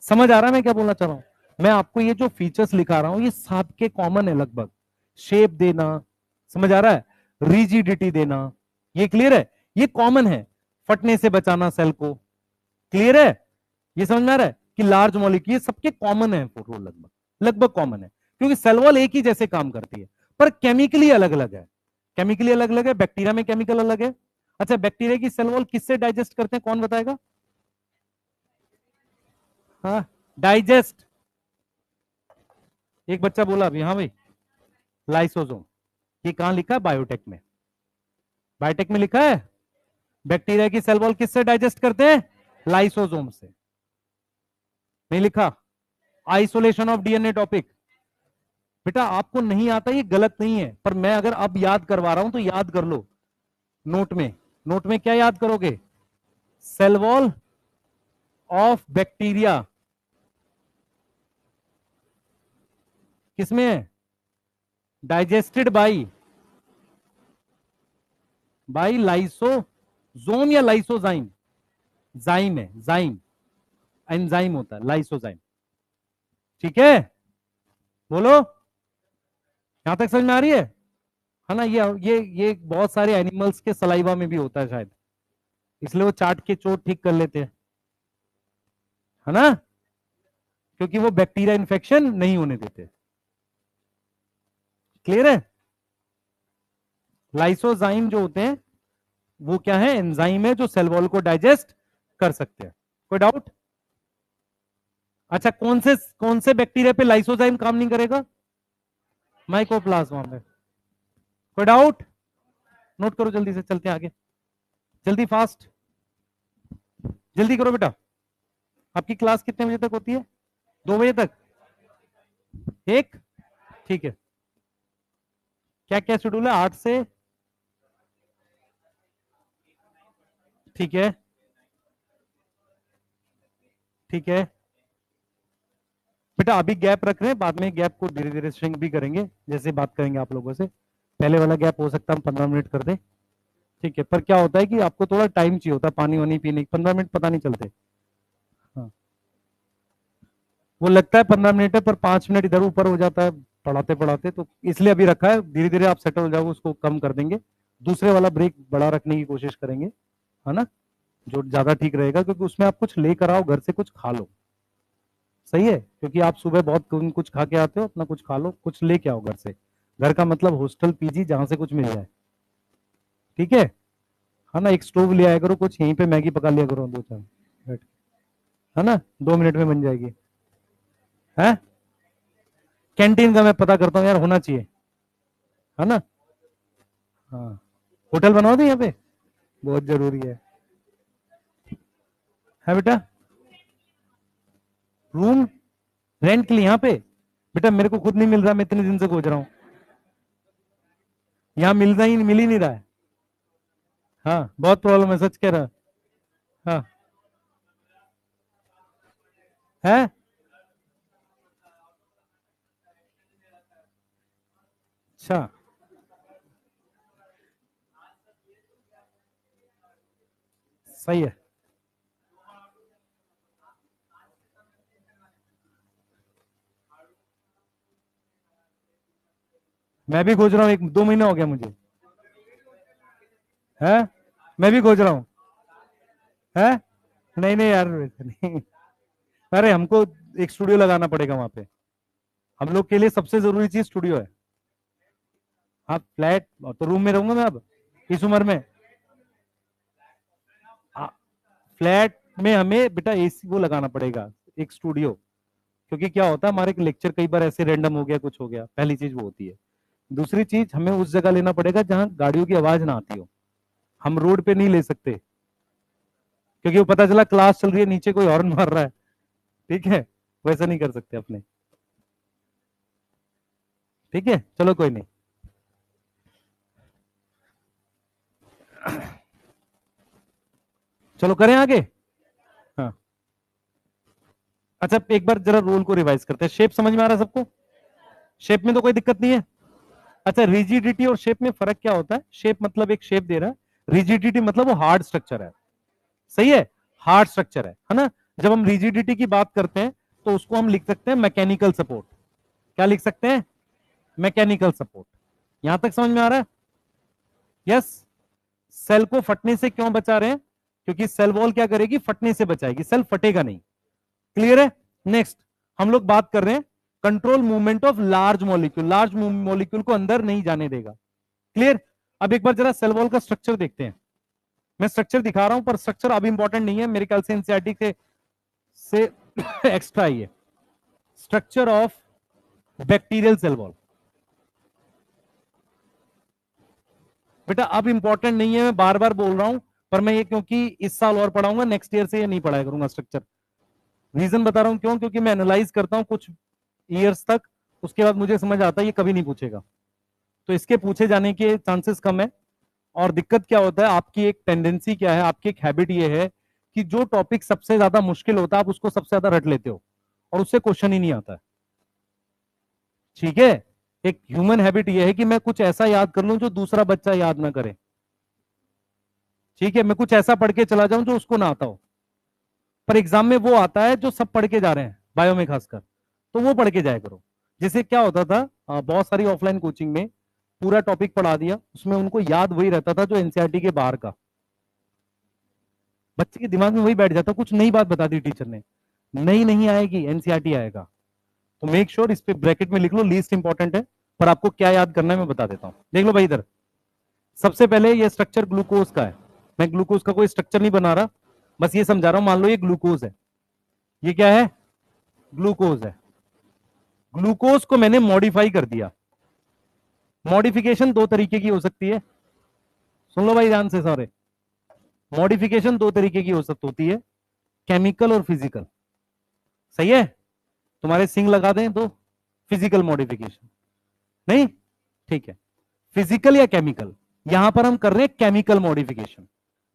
S1: समझ आ रहा है मैं क्या बोलना चाह रहा हूं? मैं आपको ये जो फीचर्स लिखा रहा हूं ये सबके कॉमन है लगभग। शेप देना, समझ आ रहा है, रिजिडिटी देना, ये क्लियर है, ये कॉमन है। फटने से बचाना सेल को, क्लियर है, ये समझ में आ रहा है कि लार्ज मॉलिक्यूल ये सबके कॉमन है, रोल लगभग लगभग कॉमन है, क्योंकि सेल वॉल एक ही जैसे काम करती है, पर केमिकली अलग अलग है। केमिकली अलग अलग है, बैक्टीरिया में केमिकल अलग है। अच्छा, बैक्टीरिया की सेल वॉल किससे डाइजेस्ट करते हैं, कौन बताएगा? हाँ, डाइजेस्ट, एक बच्चा बोला अभी, हाँ भाई, लाइसोसोम। ये कहां लिखा है? बायोटेक में। बायोटेक में लिखा है बैक्टीरिया की सेल वॉल किससे डाइजेस्ट करते हैं? लाइसोसोम से। नहीं लिखा? Isolation of DNA topic. बेटा आपको नहीं आता ये गलत नहीं है, पर मैं अगर अब याद करवा रहा हूं तो याद कर लो। नोट में, नोट में क्या याद करोगे? सेल वॉल ऑफ बैक्टीरिया किसमें है? डाइजेस्टेड बाई लाइसोसोम या लाइसोजाइम? जाइम है, जाइम, एंजाइम होता है लाइसोजाइम। ठीक है, बोलो, यहां तक समझ में आ रही है ना? ये बहुत सारे एनिमल्स के सलाइवा में भी होता है शायद, इसलिए वो चाट के चोट ठीक कर लेते हैं, है ना, क्योंकि वो बैक्टीरिया इन्फेक्शन नहीं होने देते। क्लियर है? लाइसोजाइम जो होते हैं वो क्या है? एंजाइम है जो सेल वॉल को डाइजेस्ट कर सकते हैं। कोई डाउट? अच्छा, कौन से बैक्टीरिया पे लाइसोजाइम काम नहीं करेगा? माइकोप्लाज्मा में। कोई डाउट? नोट करो जल्दी से, चलते हैं आगे, जल्दी फास्ट, जल्दी करो बेटा। आपकी क्लास कितने बजे तक होती है? 2 बजे तक? एक, ठीक है। क्या क्या शेड्यूल है? 8 से, ठीक है, ठीक है बेटा, अभी गैप रख रहे हैं, बाद में गैप को धीरे धीरे श्रिंक भी करेंगे, जैसे बात करेंगे आप लोगों से। पहले वाला गैप हो सकता है हम 15 मिनट कर दें, ठीक है, पर क्या होता है कि आपको थोड़ा टाइम चाहिए होता है पानी वानी पीने, 15 मिनट पता नहीं चलते। हाँ, वो लगता है 15 मिनट है, पर 5 मिनट इधर ऊपर हो जाता है पढ़ाते पढ़ाते, तो इसलिए अभी रखा है। धीरे धीरे आप सेटल हो जाओगे, उसको कम कर देंगे, दूसरे वाला ब्रेक बड़ा रखने की कोशिश करेंगे, है ना, जो ज्यादा ठीक रहेगा, क्योंकि उसमें आप कुछ लेकर आओ घर से, कुछ खा लो, सही है, क्योंकि आप सुबह बहुत कुछ खा के आते हो, अपना कुछ खा लो, कुछ लेके आओ घर से। घर का मतलब हॉस्टल पीजी, जहां से कुछ मिल जाए, ठीक है ना। एक स्टोव ले आया करो, कुछ यहीं पे मैगी पका लिया करो 2-4 बैठ के, है ना, 2 मिनट में बन जाएगी। है, कैंटीन का मैं पता करता हूँ यार, होना चाहिए, है ना। हाँ, होटल बनवा दो यहाँ पे, बहुत जरूरी है बेटा। रूम रेंट के लिए यहाँ पे? बेटा मेरे को खुद नहीं मिल रहा, मैं इतने दिन से खोज रहा हूँ, यहाँ मिल ही नहीं रहा है। हाँ, बहुत प्रॉब्लम है, सच कह रहा। हाँ, है, अच्छा, सही है। मैं भी खोज रहा हूँ, 1-2 महीने हो गया मुझे, है, मैं भी खोज रहा हूँ, है, नहीं नहीं यार, वैसे नहीं। अरे हमको एक स्टूडियो लगाना पड़ेगा वहां पे, हम लोग के लिए सबसे जरूरी चीज स्टूडियो है। हाँ, फ्लैट तो रूम में रहूंगा मैं अब, इस उम्र में। हाँ, फ्लैट में हमें बेटा एसी वो लगाना पड़ेगा, एक स्टूडियो, क्योंकि क्या होता है हमारे लेक्चर कई बार ऐसे रैंडम हो गया, कुछ हो गया, पहली चीज वो होती है। दूसरी चीज, हमें उस जगह लेना पड़ेगा जहां गाड़ियों की आवाज ना आती हो, हम रोड पे नहीं ले सकते, क्योंकि वो पता चला क्लास चल रही है, नीचे कोई हॉर्न मार रहा है, ठीक है, वैसा नहीं कर सकते अपने, ठीक है, चलो कोई नहीं। चलो करें आगे। हाँ, अच्छा एक बार जरा रोल को रिवाइज करते हैं। शेप समझ में आ रहा है सबको? शेप में तो कोई दिक्कत नहीं है। अच्छा, रिजिडिटी और शेप में फर्क क्या होता है? शेप मतलब एक शेप दे रहा है, रिजिडिटी मतलब वो हार्ड स्ट्रक्चर है, सही है, हार्ड स्ट्रक्चर है ना। जब हम रिजिडिटी की बात करते हैं तो उसको हम लिख सकते हैं मैकेनिकल सपोर्ट। क्या लिख सकते हैं? Mechanical support. यहां तक समझ में आ रहा है? यस। सेल को फटने से क्यों बचा रहे हैं? क्योंकि सेल वॉल क्या करेगी? फटने से बचाएगी, सेल फटेगा नहीं। क्लियर है? नेक्स्ट हम लोग बात कर रहे हैं control movement of large molecule, large molecule को अंदर नहीं जाने देगा। क्लियर? अब एक बार जरा सेल वॉल का स्ट्रक्चर देखते हैं। मैं स्ट्रक्चर दिखा रहा हूं पर स्ट्रक्चर अब इंपॉर्टेंट नहीं है, मेरे ख्याल से एनसीईआरटी से एक्स्ट्रा ही है। Structure of bacterial cell wall बेटा अब इंपॉर्टेंट नहीं है, मैं बार बार बोल रहा हूं, पर मैं ये क्योंकि इस साल और पढ़ाऊंगा, नेक्स्ट ईयर से ये नहीं पढ़ाया करूंगा स्ट्रक्चर। रीजन बता रहा हूं क्यों, क्योंकि मैं एनालाइज करता हूं कुछ ईयर्स तक, उसके बाद मुझे समझ आता है ये कभी नहीं पूछेगा, तो इसके पूछे जाने के चांसेस कम है। और दिक्कत क्या होता है, आपकी एक टेंडेंसी क्या है, आपकी एक हैबिट ये है कि जो टॉपिक सबसे ज्यादा मुश्किल होता है आप उसको सबसे ज्यादा रट लेते हो और उससे क्वेश्चन ही नहीं आता है। ठीक है? एक ह्यूमन हैबिट ये है कि मैं कुछ ऐसा याद कर लूं जो दूसरा बच्चा याद ना करे। ठीक है? मैं कुछ ऐसा पढ़ के चला जाऊं जो उसको ना आता हो, पर एग्जाम में वो आता है जो सब पढ़ के जा रहे हैं, बायो में खासकर, तो वो पढ़ के जाया करो। जैसे क्या होता था, बहुत सारी ऑफलाइन कोचिंग में पूरा टॉपिक पढ़ा दिया, उसमें उनको याद वही रहता था जो एनसीईआरटी के बाहर का, बच्चे के दिमाग में वही बैठ जाता, कुछ नई बात बता दी टीचर ने, नई नहीं आएगी, एनसीईआरटी आएगा। तो मेक श्योर इस पे ब्रैकेट में लिख लो, लीस्ट इंपॉर्टेंट है, पर आपको क्या याद करना है मैं बता देता हूं। देख लो भाई इधर, सबसे पहले ये स्ट्रक्चर ग्लूकोज का है। मैं ग्लूकोज का कोई स्ट्रक्चर नहीं बना रहा, बस ये समझा रहा हूं। मान लो ये ग्लूकोज है, ये क्या है? ग्लूकोज है। ग्लूकोज को मैंने मॉडिफाई कर दिया। मॉडिफिकेशन दो तरीके की हो सकती है, सुन लो भाई ध्यान से सारे। मॉडिफिकेशन दो तरीके की हो सकती होती है, केमिकल और फिजिकल। सही है? तुम्हारे सिंग लगा दें तो फिजिकल मॉडिफिकेशन नहीं, ठीक है, फिजिकल या केमिकल। यहां पर हम कर रहे हैं केमिकल मॉडिफिकेशन,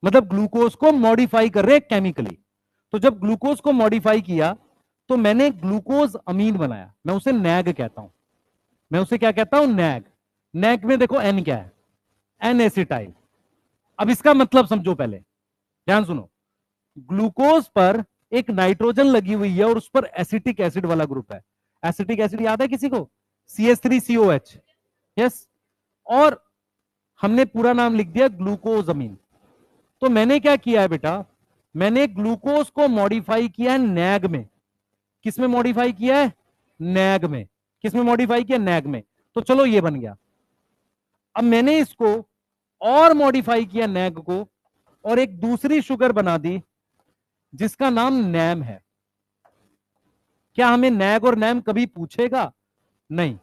S1: मतलब ग्लूकोज को मॉडिफाई कर रहे हैं केमिकली। तो जब ग्लूकोज को मॉडिफाई किया तो मैंने ग्लूकोज अमीन बनाया, मैं उसे नैग कहता हूं। मैं उसे क्या कहता हूं? नैग। नैग में देखो एन क्या है? N acetyl. अब इसका मतलब समझो, पहले ध्यान सुनो। ग्लूकोज पर एक नाइट्रोजन लगी हुई है और उस पर एसिटिक एसिड वाला ग्रुप है। एसिटिक एसिड याद है किसी को? CH3COH। यस। और हमने पूरा नाम लिख दिया ग्लूकोजमीन। तो मैंने क्या किया है बेटा, मैंने ग्लूकोज को मॉडिफाई किया है नैग में। किस में मॉडिफाई किया है? नैग में। किस में मॉडिफाई किया? नैग में। तो चलो ये बन गया। अब मैंने इसको और मॉडिफाई किया नैग को, और एक दूसरी शुगर बना दी जिसका नाम नैम है। क्या हमें नैग और नैम कभी पूछेगा? नहीं।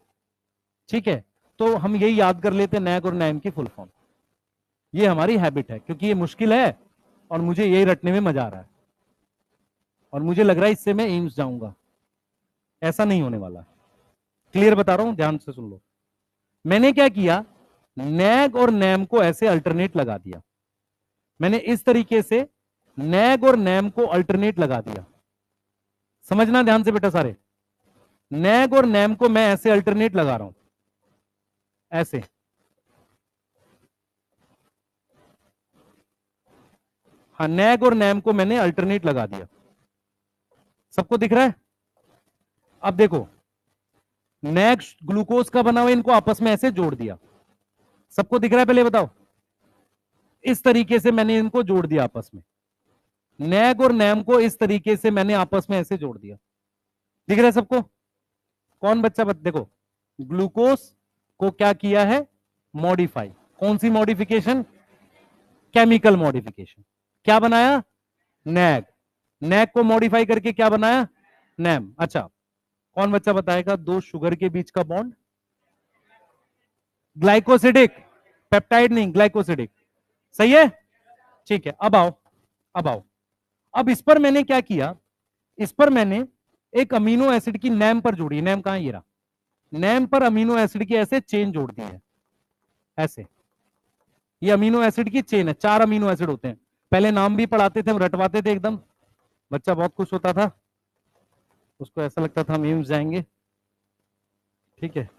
S1: ठीक है, तो हम यही याद कर लेते नैग और नैम की फुल फॉर्म। ये हमारी हैबिट है, क्योंकि ये मुश्किल है और मुझे यही रटने में मजा आ रहा है, और मुझे लग रहा है इससे मैं एम्स जाऊंगा। ऐसा नहीं होने वाला। क्लियर बता रहा हूं, ध्यान से सुन लो। मैंने क्या किया, नैग और नैम को ऐसे अल्टरनेट लगा दिया। मैंने इस तरीके से नैग और नैम को अल्टरनेट लगा दिया। समझना ध्यान से बेटा सारे, नैग और नैम को मैं ऐसे अल्टरनेट लगा रहा हूं, ऐसे। हाँ, नैग और नैम को मैंने अल्टरनेट लगा दिया। सबको दिख रहा है? अब देखो, नैग ग्लूकोज का बना हुआ, इनको आपस में ऐसे जोड़ दिया। सबको दिख रहा है? पहले बताओ। इस तरीके से मैंने इनको जोड़ दिया आपस में, नैग और नैम को इस तरीके से मैंने आपस में ऐसे जोड़ दिया। दिख रहा है सबको? कौन बच्चा देखो, ग्लूकोज को क्या किया है? मॉडिफाई। कौन सी मॉडिफिकेशन? Chemical modification. क्या बनाया? नैग। नैग को मॉडिफाई करके क्या बनाया? नैम। अच्छा, कौन बच्चा बताएगा दो शुगर के बीच का बॉन्ड? ग्लाइकोसिडिक। पेप्टाइड नहीं, ग्लाइकोसिडिक। सही है? ठीक है, अब आओ, अब आओ। अब इस पर मैंने क्या किया, इस पर मैंने एक अमीनो एसिड की नैम पर जोड़ी। नैम कहां? ये रहा। नैम पर अमीनो एसिड की ऐसे चेन जोड़ दी है, ऐसे। ये अमीनो एसिड की चेन है, 4 अमीनो एसिड होते हैं। पहले नाम भी पढ़ाते थे, हम रटवाते थे एकदम, बच्चा बहुत खुश होता था, उसको ऐसा लगता था हम एम्स जाएंगे। ठीक है,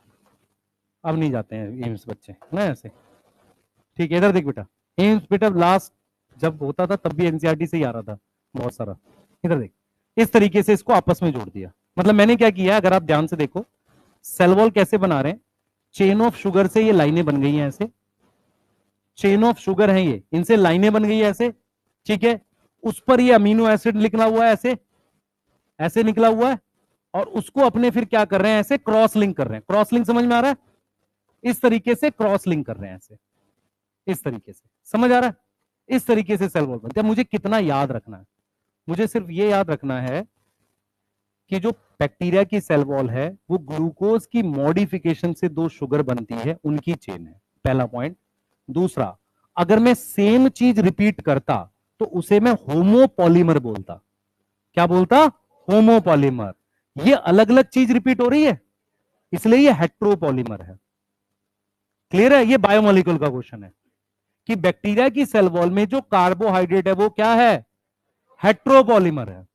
S1: अब नहीं जाते हैं एम्स बच्चे ना ऐसे। ठीक है, इधर देख बेटा, एम्स बेटा लास्ट जब होता था तब भी एनसीईआरटी से ही आ रहा था बहुत सारा। इधर देख, इस तरीके से इसको आपस में जोड़ दिया। मतलब मैंने क्या किया, अगर आप ध्यान से देखो, सेल वॉल कैसे बना रहे हैं, चेन ऑफ शुगर से ये लाइनें बन गई हैं ऐसे, चेन ऑफ शुगर है ये, इनसे लाइनें बन गई है ऐसे, ठीक है। उस पर ये अमीनो एसिड निकला हुआ है ऐसे, ऐसे निकला हुआ है, और उसको अपने फिर क्या कर रहे हैं, ऐसे क्रॉस लिंक कर रहे हैं। क्रॉस लिंक समझ में आ रहा है? इस तरीके से क्रॉस लिंक कर रहे हैं ऐसे, इस तरीके से, समझ आ रहा है? इस तरीके से सेल वॉल बनती है। मुझे कितना याद रखना है, मुझे सिर्फ ये याद रखना है कि जो बैक्टीरिया की सेल वॉल है वो ग्लूकोज की मॉडिफिकेशन से दो शुगर बनती है, उनकी चेन है, पहला पॉइंट। दूसरा, अगर मैं सेम चीज रिपीट करता तो उसे मैं होमोपॉलीमर बोलता। क्या बोलता? होमोपॉलीमर। ये अलग अलग चीज रिपीट हो रही है, इसलिए ये हेट्रोपॉलीमर है। क्लियर है? ये बायोमोलिक्यूल का क्वेश्चन है कि बैक्टीरिया की सेल वॉल में जो कार्बोहाइड्रेट है वो क्या है? हेट्रोपॉलीमर है।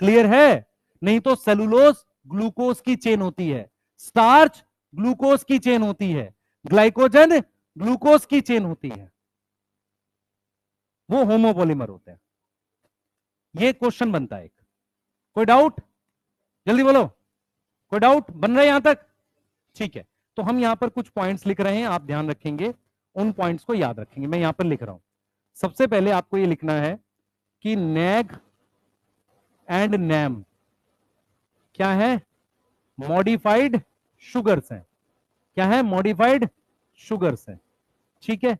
S1: क्लियर है? नहीं तो सेलुलोज ग्लूकोज की चेन होती है, स्टार्च ग्लूकोज की चेन होती है, ग्लाइकोजन ग्लूकोज की चेन होती है, वो होमोपॉलीमर होते हैं। ये क्वेश्चन बनता है एक। कोई डाउट? जल्दी बोलो, कोई डाउट बन रहा है यहां तक? ठीक है, तो हम यहां पर कुछ पॉइंट्स लिख रहे हैं, आप ध्यान रखेंगे, उन पॉइंट्स को याद रखेंगे। मैं यहां पर लिख रहा हूं, सबसे पहले आपको यह लिखना है कि नैग एंड नैम क्या है? मॉडिफाइड शुगर्स हैं। क्या है? मॉडिफाइड शुगर्स हैं, ठीक है,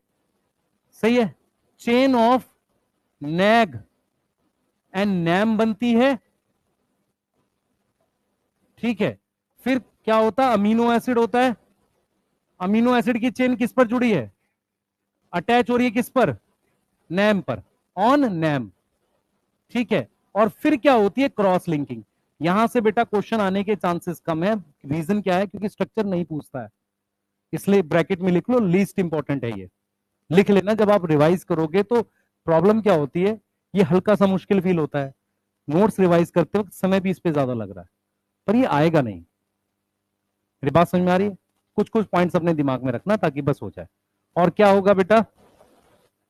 S1: सही है। Chain of NAG and NAM बनती है, ठीक है। फिर क्या होता है? अमीनो एसिड होता है। अमीनो एसिड की चेन किस पर जुड़ी है? अटैच हो रही है किस पर? नैम पर, ऑन नैम, ठीक है। और फिर क्या होती है? Cross linking. यहां से बेटा क्वेश्चन आने के चांसेस कम है। रीजन क्या है? क्योंकि स्ट्रक्चर नहीं पूछता है, इसलिए ब्रैकेट में लिख लो, लीस्ट इंपॉर्टेंट है ये, लिख लेना। जब आप रिवाइज करोगे तो प्रॉब्लम क्या होती है, ये हल्का सा मुश्किल फील होता है, नोट्स रिवाइज करते वक्त समय भी इस पे ज्यादा लग रहा है, पर ये आएगा नहीं। मेरी बात समझ में आ रही है? कुछ कुछ पॉइंट्स अपने दिमाग में रखना ताकि बस हो जाए। और क्या होगा बेटा?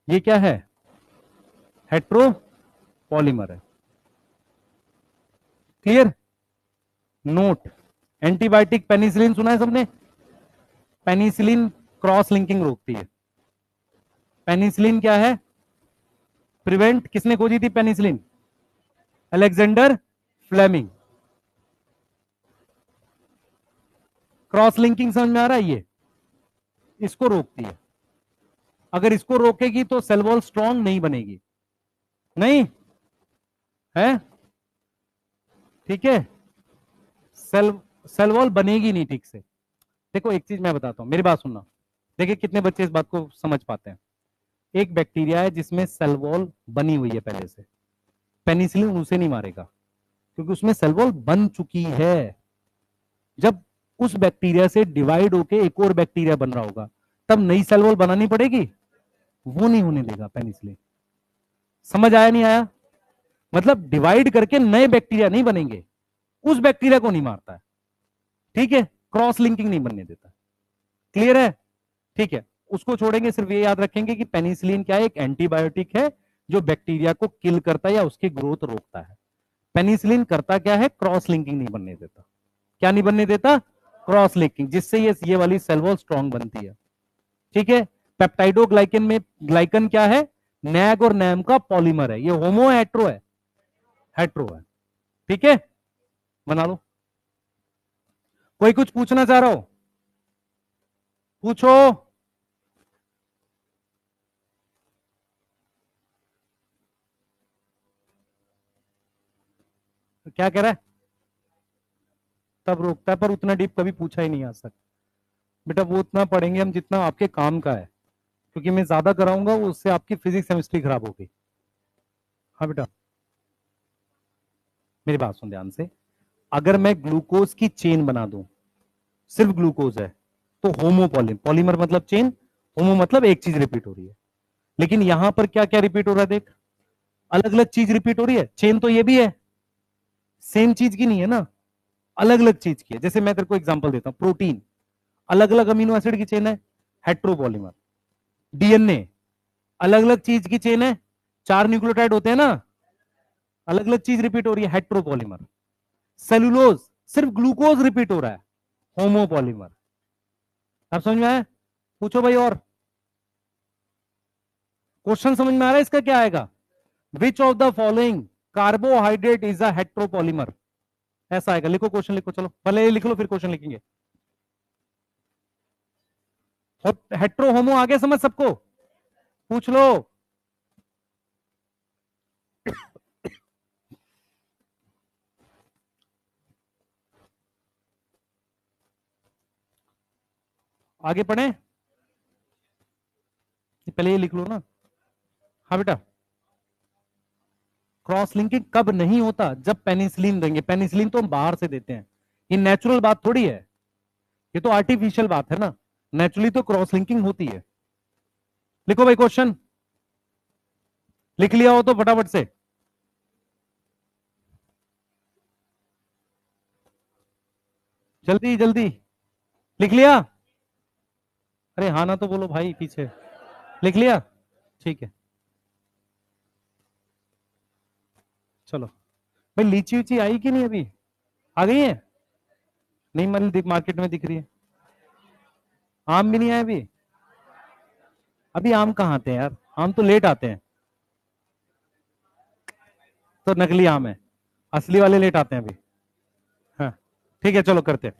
S1: ये क्या है? हेट्रो पॉलीमर है। क्लियर? नोट, एंटीबायोटिक पेनिसिलिन सुना है सबने? पेनिसिलिन क्रॉस लिंकिंग रोकती है। पेनिसिलिन क्या है? प्रिवेंट, किसने खोजी थी penicillin? Alexander Fleming. Cross linking समझ में आ रहा है? ये इसको रोकती है। अगर इसको रोकेगी तो सेल वॉल स्ट्रांग नहीं बनेगी, नहीं है, ठीक है। सेल सेल वॉल बनेगी नहीं ठीक से। देखो एक चीज मैं बताता हूं, मेरी बात सुनना, देखिए कितने बच्चे इस बात को समझ पाते हैं। एक बैक्टीरिया है जिसमें सेल वॉल बनी हुई है पहले से, पेनिसिलिन उसे नहीं मारेगा क्योंकि उसमें सेल वॉल बन चुकी है। जब उस बैक्टीरिया से डिवाइड होके एक और बैक्टीरिया बन रहा होगा तब नई सेल वॉल बनानी पड़ेगी, वो नहीं होने देगा पेनिसिलिन। समझ आया नहीं आया? मतलब डिवाइड करके नए बैक्टीरिया नहीं बनेंगे, उस बैक्टीरिया को नहीं मारता है, ठीक है, क्रॉस लिंकिंग नहीं बनने देता। क्लियर है? ठीक है, उसको छोड़ेंगे, सिर्फ ये याद रखेंगे कि पेनिसिलिन क्या है? एक एंटीबायोटिक है जो बैक्टीरिया को किल करता है या उसकी ग्रोथ रोकता है। पेनिसिलिन करता क्या है? क्रॉस लिंकिंग नहीं बनने देता। क्या नहीं बनने देता? क्रॉस लिंकिंग, जिससे ये वाली सेल वॉल स्ट्रांग बनती है, ठीक है। पेप्टाइडोग्लाइकन में ग्लाइकन क्या है? नैग और नैम का पॉलीमर है। ये होमो हेट्रो है? हेट्रो है, ठीक है, बना लो। कोई कुछ पूछना चाह रहा हो? पूछो। क्या कह रहा है? तब रोकता है, पर उतना डीप कभी पूछा ही नहीं आज तक बेटा। वो उतना पढ़ेंगे हम जितना आपके काम का है, क्योंकि मैं ज्यादा कराऊंगा वो उससे आपकी फिजिक्स केमिस्ट्री खराब होगी। हाँ बेटा, मेरी बात सुन ध्यान से। अगर मैं ग्लूकोज की चेन बना दूं, सिर्फ ग्लूकोज है, तो होमोपॉलीम, पॉलीमर मतलब चेन, होमो मतलब एक चीज रिपीट हो रही है। लेकिन यहां पर क्या क्या रिपीट हो रहा है देख, अलग अलग चीज रिपीट हो रही है। चेन तो ये भी है, सेम चीज की नहीं है ना, अलग अलग चीज की है। जैसे मैं तेरे को एग्जांपल देता हूं, प्रोटीन अलग अलग अमीनो एसिड की चेन है, हेट्रोपॉलीमर। डीएनए अलग अलग चीज की चेन है, 4 न्यूक्लियोटाइड होते हैं ना, अलग अलग चीज रिपीट हो रही है, हेट्रोपॉलीमर। सेलुलोज सिर्फ ग्लूकोज रिपीट हो रहा है, होमोपॉलीमर। आप समझ में आया? पूछो भाई। और क्वेश्चन समझ में आ रहा है इसका क्या आएगा? विच of the following carbohydrate is a heteropolymer, ऐसा आएगा। लिखो क्वेश्चन, लिखो, चलो पहले ये लिख लो फिर क्वेश्चन लिखेंगे। हेट्रो होमो आगे समझ सबको? पूछ लो। आगे पढ़े, पहले ये लिख लो ना। हाँ बेटा, क्रॉस लिंकिंग कब नहीं होता? जब पेनिसिलिन देंगे। पेनिसिलिन तो हम बाहर से देते हैं, ये नेचुरल बात थोड़ी है, ये तो आर्टिफिशियल बात है ना। नेचुरली तो क्रॉस लिंकिंग होती है। लिखो भाई क्वेश्चन, लिख लिया हो तो फटाफट से। जल्दी जल्दी लिख लिया? अरे हाँ ना तो बोलो भाई पीछे। लिख लिया? ठीक है, चलो भाई। लीची उची आई कि नहीं अभी? आ गई है? नहीं मतलब मार्केट में दिख रही है। आम भी नहीं आए अभी? अभी आम कहाँ आते हैं यार, आम तो लेट आते हैं। तो नकली आम है, असली वाले लेट आते हैं अभी। हाँ ठीक है, चलो करते हैं।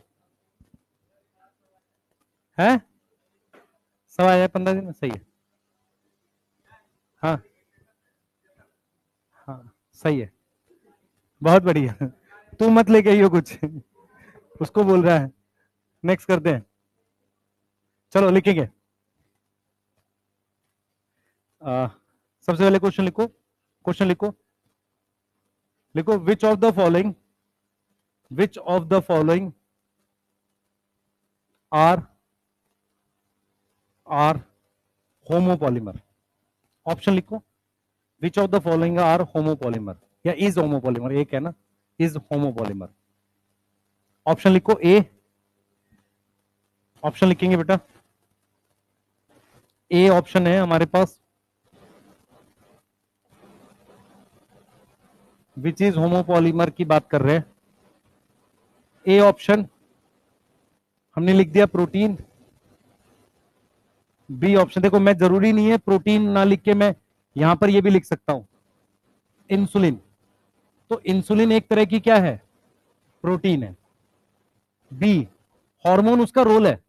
S1: सवा आया 15 दिन में, सही है। हाँ हाँ सही है, बहुत बढ़िया। तू मत लेके आइयो कुछ, उसको बोल रहा है। नेक्स्ट करते हैं, चलो लिखेंगे। आ, सबसे पहले क्वेश्चन लिखो, क्वेश्चन लिखो। लिखो which of the following are are homopolymer. Option लिखो, which of the following are homopolymer या इज होमोपॉलीमर, एक है ना, इज होमोपॉलीमर। ऑप्शन लिखो ए, ऑप्शन लिखेंगे बेटा। ए ऑप्शन है हमारे पास, विच इज होमोपॉलीमर की बात कर रहे हैं। ए ऑप्शन हमने लिख दिया प्रोटीन। बी ऑप्शन, देखो मैं जरूरी नहीं है प्रोटीन ना लिख के मैं यहां पर ये भी लिख सकता हूं, इंसुलिन। तो इंसुलिन एक तरह की क्या है, प्रोटीन है। बी, हार्मोन उसका रोल है।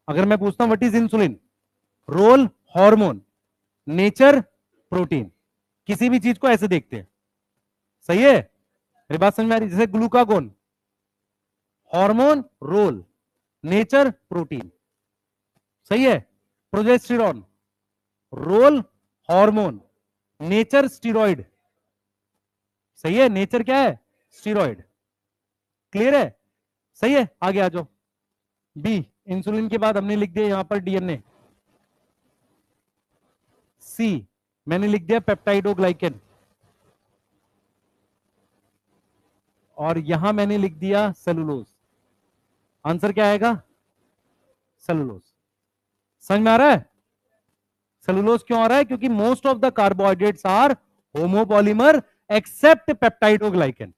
S1: अगर मैं पूछता हूं what is insulin, role hormone, nature protein. किसी भी चीज को ऐसे देखते हैं, सही है? मेरी बात समझ में आ रही? जैसे glucagon, hormone role, nature protein, सही है? Progesterone, role hormone, nature steroid, सही है? नेचर क्या है? स्टीरॉइड। क्लियर है? सही है, आगे आ जाओ। बी, इंसुलिन के बाद हमने लिख दिया यहां पर डीएनए। सी, मैंने लिख दिया पेप्टाइडोग्लाइकेन। और यहां मैंने लिख दिया सेलुलोज। आंसर क्या आएगा? सेलुलोज। समझ में आ रहा है? सेलुलोज क्यों आ रहा है? क्योंकि most of the carbohydrates are homopolymer except peptidoglycan.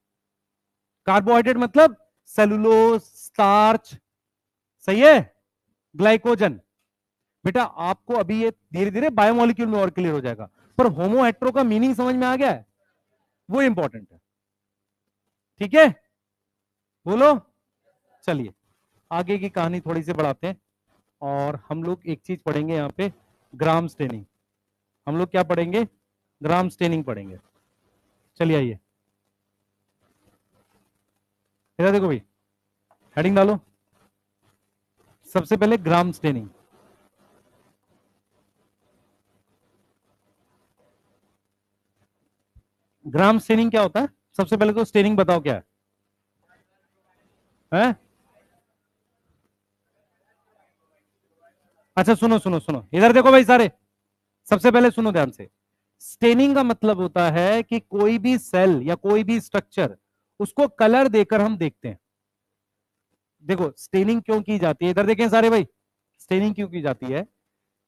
S1: Carbohydrate मतलब सेलुलोज, स्टार्च, सही है, ग्लाइकोजन। बेटा आपको अभी ये धीरे धीरे बायोमोलिक्यूल में और क्लियर हो जाएगा, पर होमो हेट्रो का मीनिंग समझ में आ गया है, वो इंपॉर्टेंट है। ठीक है, बोलो। चलिए आगे की कहानी थोड़ी सी बढ़ाते हैं, और हम लोग एक चीज पढ़ेंगे यहाँ पे, ग्राम स्टेनिंग। हम लोग क्या पढ़ेंगे? ग्राम स्टेनिंग पढ़ेंगे। चलिए आइए, इधर देखो भाई, हेडिंग डालो। सबसे पहले ग्राम स्टेनिंग। ग्राम स्टेनिंग क्या होता है? सबसे पहले तो स्टेनिंग बताओ क्या है? अच्छा सुनो सुनो सुनो, इधर देखो भाई सारे, सबसे पहले सुनो ध्यान से। स्टेनिंग का मतलब होता है कि कोई भी सेल या कोई भी स्ट्रक्चर, उसको कलर देकर हम देखते हैं। देखो स्टेनिंग क्यों की जाती है, इधर देखें सारे भाई, स्टेनिंग क्यों की जाती है?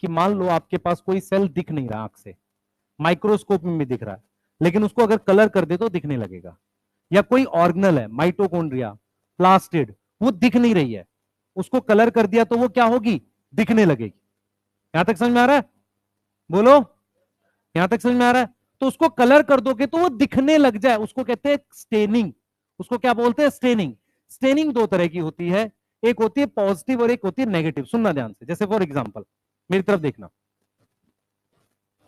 S1: कि मान लो आपके पास कोई सेल दिख नहीं रहा आंख से, माइक्रोस्कोप में भी दिख रहा है, लेकिन उसको अगर कलर कर दे तो दिखने लगेगा। या कोई ऑर्गेनल है, माइटोकॉन्ड्रिया, प्लास्टिड, वो दिख नहीं रही है, उसको कलर कर दिया तो वो क्या होगी, दिखने लगेगी। यहां तक समझ में आ रहा है? बोलो, यहां तक समझ में आ रहा है? तो उसको कलर कर दोगे तो वो दिखने लग जाए, उसको कहते हैं स्टेनिंग। उसको क्या बोलते हैं, स्टेनिंग। स्टेनिंग दो तरह की होती है, एक होती है पॉजिटिव और एक होती है नेगेटिव। सुनना ध्यान से, जैसे फॉर एग्जांपल मेरी तरफ देखना,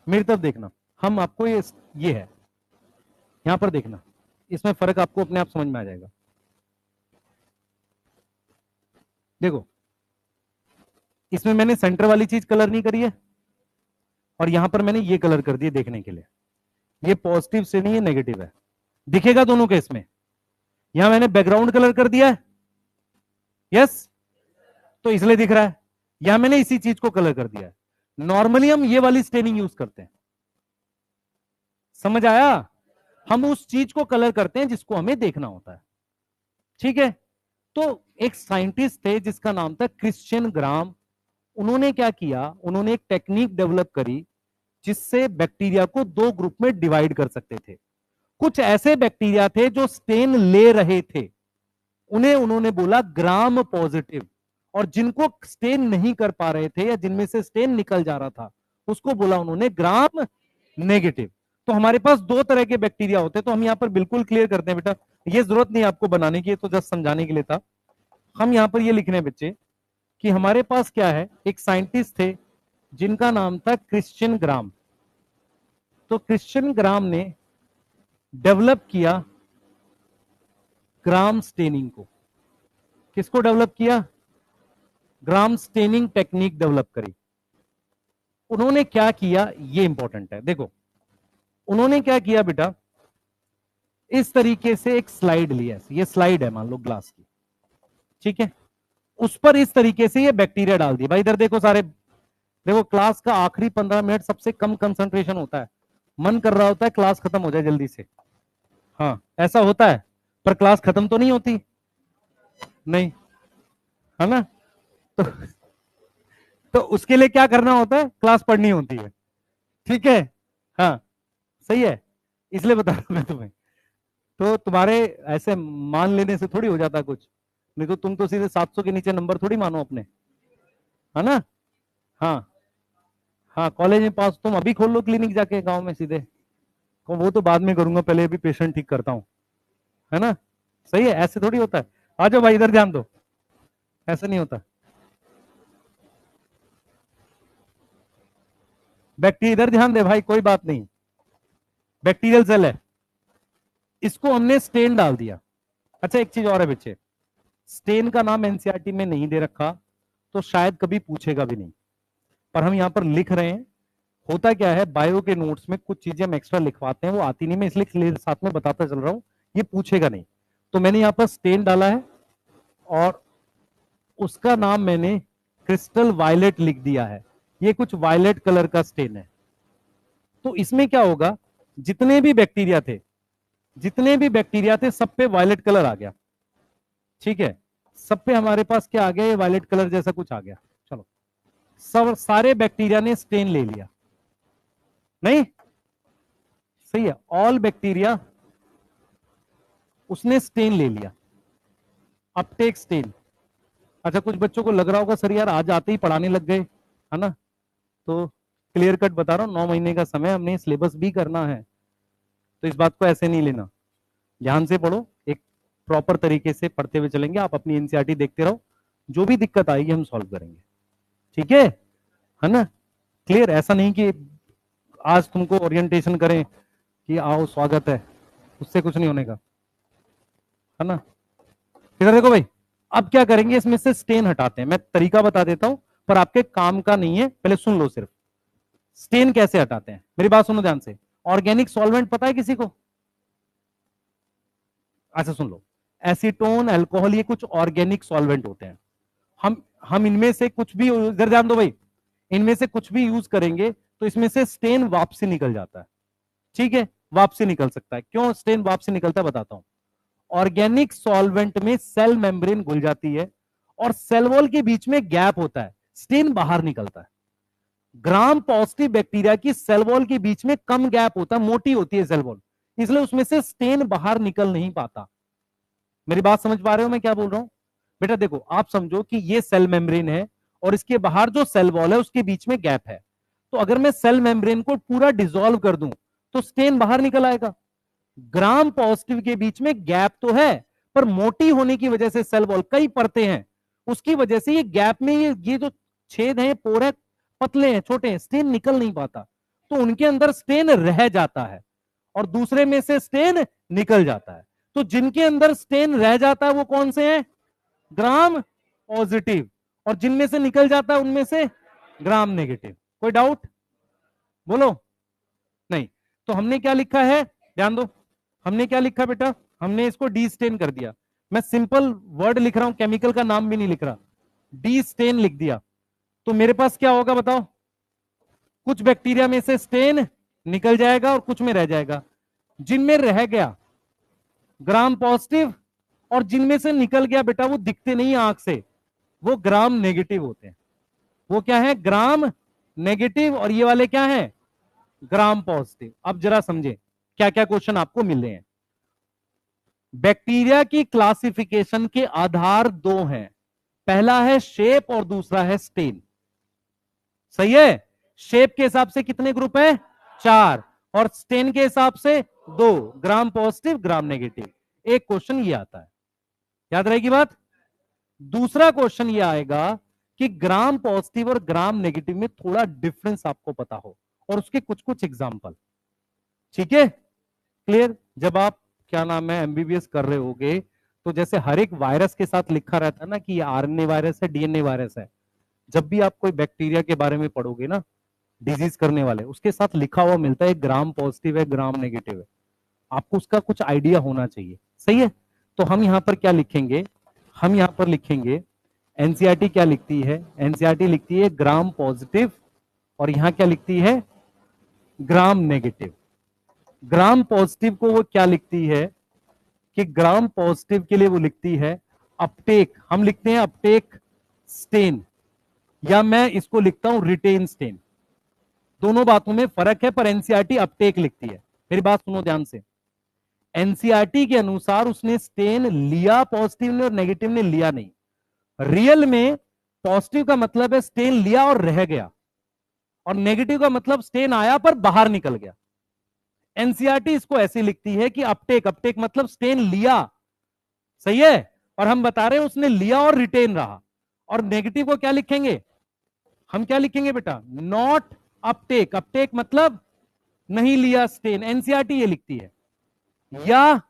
S1: मेरी तरफ देखना, हम आपको ये है, यहां पर देखना, इसमें फर्क आपको अपने आप समझ में आ जाएगा। देखो, इसमें मैंने सेंटर वाली चीज कलर नहीं करी है, और यहां पर मैंने ये कलर कर दिए देखने के लिए। ये पॉजिटिव से नहीं, ये नेगेटिव है, दिखेगा दोनों केस में। यहां मैंने बैकग्राउंड कलर कर दिया है, यस, तो इसलिए दिख रहा है। यहां मैंने इसी चीज को कलर कर दिया है। नॉर्मली हम ये वाली स्टेनिंग यूज करते हैं, समझ आया? हम उस चीज को कलर करते हैं जिसको हमें देखना होता है, ठीक है? तो एक साइंटिस्ट थे जिसका नाम था क्रिश्चियन ग्राम। उन्होंने क्या किया, उन्होंने एक टेक्निक डेवलप करी जिससे बैक्टीरिया को दो ग्रुप में डिवाइड कर सकते थे। कुछ ऐसे बैक्टीरिया थे जो स्टेन ले रहे थे, उन्हें उन्होंने बोला ग्राम पॉजिटिव, और जिनको स्टेन नहीं कर पा रहे थे या जिनमें से स्टेन निकल जा रहा था, उसको बोला उन्होंने ग्राम नेगेटिव। तो हमारे पास दो तरह के बैक्टीरिया होते हैं। तो हम यहां पर बिल्कुल क्लियर करते हैं बेटा, ये जरूरत नहीं आपको बनाने की, तो जस्ट समझाने के लिए था। हम यहां पर ये लिख रहे हैं बच्चे कि हमारे पास क्या है, एक साइंटिस्ट थे जिनका नाम था क्रिश्चियन ग्राम। तो क्रिश्चियन ग्राम ने डेवलप किया ग्राम स्टेनिंग को। किसको डेवलप किया? ग्राम स्टेनिंग टेक्निक डेवलप करी। उन्होंने क्या किया, ये इंपॉर्टेंट है, देखो उन्होंने क्या किया बेटा, इस तरीके से एक स्लाइड लिया, ये स्लाइड है मान लो ग्लास की, ठीक है, उस पर इस तरीके से ये बैक्टीरिया डाल दिया। भाई इधर देखो सारे, देखो क्लास का आखिरी 15 मिनट सबसे कम कंसंट्रेशन होता है, मन कर रहा होता है क्लास खत्म हो जाए जल्दी से, हाँ ऐसा होता है, पर क्लास खत्म तो नहीं होती, नहीं, है ना? तो तो उसके लिए क्या करना होता है, क्लास पढ़नी होती है, ठीक है, हाँ सही है, इसलिए बता रहा हूं मैं तुम्हें। तो तुम्हारे ऐसे मान लेने से थोड़ी हो जाता कुछ, नहीं तो तुम तो सीधे 700 के नीचे नंबर थोड़ी मानो अपने, है ना? हाँ हाँ, कॉलेज में पास, तुम अभी खोल लो क्लिनिक जाके गांव में सीधे, वो तो बाद में करूंगा, पहले अभी पेशेंट ठीक करता हूँ, है ना? सही है, ऐसे थोड़ी होता है। आ जाओ भाई इधर ध्यान दो, ऐसे नहीं होता। बैक्टीरिया, इधर ध्यान दे भाई, कोई बात नहीं, बैक्टीरियल सेल है, इसको हमने स्टेन डाल दिया। अच्छा एक चीज और है बच्चे, स्टेन का नाम एनसीईआरटी में नहीं दे रखा, तो शायद कभी पूछेगा भी नहीं, पर हम यहां पर लिख रहे हैं। होता क्या है, बायो के नोट्स में कुछ चीजें हम एक्स्ट्रा लिखवाते हैं, वो आती नहीं, मैं इसलिए क्लियर साथ में बताता चल रहा हूं, ये पूछेगा नहीं। तो मैंने यहां पर स्टेन डाला है, और उसका नाम मैंने क्रिस्टल वायलेट लिख दिया है। ये कुछ वायलेट कलर का स्टेन है। तो इसमें क्या होगा, जितने भी बैक्टीरिया थे, जितने भी बैक्टीरिया थे, सब पे वायलेट कलर आ गया, ठीक है, सब पे हमारे पास क्या आ गया, ये वायलेट कलर जैसा कुछ आ गया। चलो, सब सारे बैक्टीरिया ने स्टेन ले लिया, नहीं सही है, ऑल बैक्टीरिया उसने स्टेन ले लिया, अपटेक स्टेन। अच्छा कुछ बच्चों को लग रहा होगा सर यार आज आते ही पढ़ाने लग गए, है ना? तो क्लियर कट बता रहा हूं, 9 महीने का समय, हमने सिलेबस भी करना है, तो इस बात को ऐसे नहीं लेना, ध्यान से पढ़ो, एक प्रॉपर तरीके से पढ़ते हुए चलेंगे। आप अपनी एनसीईआरटी देखते रहो, जो भी दिक्कत आएगी हम सॉल्व करेंगे, ठीक है ना? क्लियर, ऐसा नहीं कि आज तुमको ओरिएंटेशन करें कि आओ स्वागत है, उससे कुछ नहीं होने का, है ना? इधर देखो भाई, अब क्या करेंगे, इसमें से स्टेन हटाते हैं। मैं तरीका बता देता हूं, पर आपके काम का नहीं है, पहले सुन लो सिर्फ। स्टेन कैसे हटाते हैं, मेरी बात सुनो ध्यान से। ऑर्गेनिक सॉल्वेंट पता है किसी को? अच्छा सुन लो, एसीटोन, अल्कोहल, ये कुछ ऑर्गेनिक सॉल्वेंट होते हैं। हम इनमें से कुछ भी, इधर ध्यान दो भाई, इनमें से कुछ भी यूज करेंगे तो इसमें से स्टेन वापसी निकल जाता है, ठीक है, वापसी निकल सकता है। क्यों स्टेन वापसी निकलता है बताता हूं। ऑर्गेनिक सॉल्वेंट में सेल मेम्ब्रेन घुल जाती है, और सेल वॉल के बीच में गैप होता है, स्टेन बाहर निकलता है। ग्राम पॉजिटिव बैक्टीरिया की सेल वॉल के बीच में कम गैप होता है, मोटी होती है सेल वॉल, इसलिए उसमें से स्टेन बाहर निकल नहीं पाता। मेरी बात समझ पा रहे हो मैं क्या बोल रहा हूं? बेटा देखो, आप समझो कि ये सेल मेम्ब्रेन है और इसके बाहर जो सेल वॉल है उसके बीच में गैप है। तो अगर मैं सेल मेम्ब्रेन को पूरा डिसॉल्व कर दूं तो स्टेन बाहर निकल आएगा। ग्राम पॉजिटिव के बीच में गैप तो है, पर मोटी होने की वजह से सेल वॉल कई परतें हैं, उसकी वजह से ये गैप में ये जो छेद है, पोर है, पतले हैं, छोटे हैं, स्टेन निकल नहीं पाता। तो उनके अंदर स्टेन रह जाता है और दूसरे में से स्टेन निकल जाता है। तो जिनके अंदर स्टेन रह जाता है वो कौन से हैं? Gram positive. और जिनमें से निकल जाता है उनमें से ग्राम नेगेटिव। कोई डाउट? बोलो। नहीं। तो हमने क्या लिखा है, ध्यान दो, हमने क्या लिखा बेटा, हमने इसको डी स्टेन कर दिया। मैं सिंपल वर्ड लिख रहा हूं, केमिकल का नाम भी नहीं लिख रहा, डी स्टेन लिख दिया। तो मेरे पास क्या होगा बताओ? कुछ बैक्टीरिया में से स्टेन निकल जाएगा और कुछ में रह जाएगा। जिनमें रह गया ग्राम पॉजिटिव, और जिनमें से निकल गया बेटा वो दिखते नहीं आंख से, वो ग्राम नेगेटिव होते हैं। वो क्या है? Gram negative. और ये वाले क्या है? Gram positive. अब जरा समझे क्या क्या क्वेश्चन आपको मिल रहे हैं। बैक्टीरिया की क्लासिफिकेशन के आधार दो हैं, पहला है शेप और दूसरा है स्टेन। सही है? शेप के हिसाब से कितने ग्रुप है? 4। और स्टेन के हिसाब से 2, ग्राम पॉजिटिव ग्राम नेगेटिव। एक क्वेश्चन ये आता है, याद रहेगी बात। दूसरा क्वेश्चन ये आएगा कि ग्राम पॉजिटिव और ग्राम नेगेटिव में थोड़ा डिफरेंस आपको पता हो और उसके कुछ कुछ एग्जांपल। ठीक है? क्लियर? जब आप क्या नाम है एमबीबीएस कर रहे होगे तो जैसे हर एक वायरस के साथ लिखा रहता है ना कि ये आरएनए वायरस है, डीएनए वायरस है, जब भी आप कोई बैक्टीरिया के बारे में पढ़ोगे ना, डिजीज करने वाले, उसके साथ लिखा हुआ मिलता है ग्राम पॉजिटिव है ग्राम नेगेटिव है। आपको उसका कुछ आइडिया होना चाहिए। सही है? तो हम यहां पर क्या लिखेंगे, हम यहां पर लिखेंगे एनसीईआरटी क्या लिखती है, एनसीईआरटी लिखती है ग्राम पॉजिटिव और यहां क्या लिखती है? Gram negative. ग्राम पॉजिटिव को वो क्या लिखती है कि ग्राम पॉजिटिव के लिए वो लिखती है अपटेक, हम लिखते हैं अपटेक स्टेन, या मैं इसको लिखता हूं रिटेन स्टेन। दोनों बातों में फर्क है, पर एनसीईआरटी अपटेक लिखती है। मेरी बात सुनो ध्यान से। एनसीईआरटी के अनुसार उसने स्टेन लिया पॉजिटिव ने और नेगेटिव ने लिया नहीं। रियल में पॉजिटिव का मतलब है स्टेन लिया और रह गया, और नेगेटिव का मतलब स्टेन आया पर बाहर निकल गया। एनसीईआरटी इसको ऐसे लिखती है कि अपटेक, अपटेक मतलब स्टेन लिया। सही है? और हम बता रहे हैं उसने लिया और रिटेन रहा। और नेगेटिव को क्या लिखेंगे? हम क्या लिखेंगे बेटा? Not Uptake. अपटेक मतलब नहीं लिया स्टेन, एनसीईआरटी ये लिखती है। या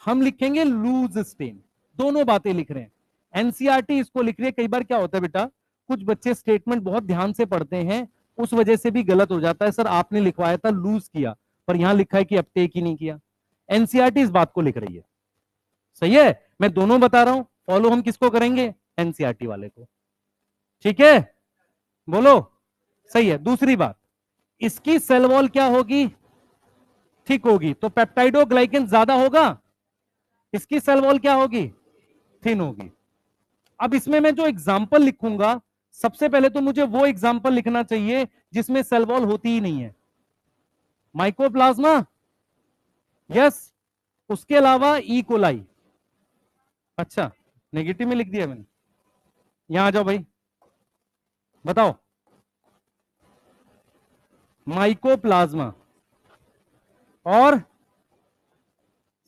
S1: हम लिखेंगे लूज स्टेन। दोनों बातें लिख रहे हैं, एनसीईआरटी इसको लिख रही है। कई बार क्या होता है बेटा, कुछ बच्चे स्टेटमेंट बहुत ध्यान से पढ़ते हैं, उस वजह से भी गलत हो जाता है। सर आपने लिखवाया था लूज किया, पर यहां लिखा है कि अपटेक ही नहीं किया। एनसीईआरटी इस बात को लिख रही है। सही है? मैं दोनों बता रहा हूं, फॉलो हम किसको करेंगे? एनसीईआरटी वाले को। ठीक है? बोलो। सही है। दूसरी बात, इसकी सेल वॉल क्या होगी? थिक होगी, तो पेप्टाइडोग्लाइकन ज्यादा होगा, इसकी सेल वॉल क्या होगी? थिन होगी। अब इसमें मैं जो एग्जांपल लिखूंगा, सबसे पहले तो मुझे वो एग्जांपल लिखना चाहिए जिसमें सेल वॉल होती ही नहीं है। Mycoplasma, yes. उसके अलावा ई कोलाई। अच्छा, नेगेटिव में लिख दिया मैंने। यहां आ जाओ भाई, बताओ। माइकोप्लाज्मा और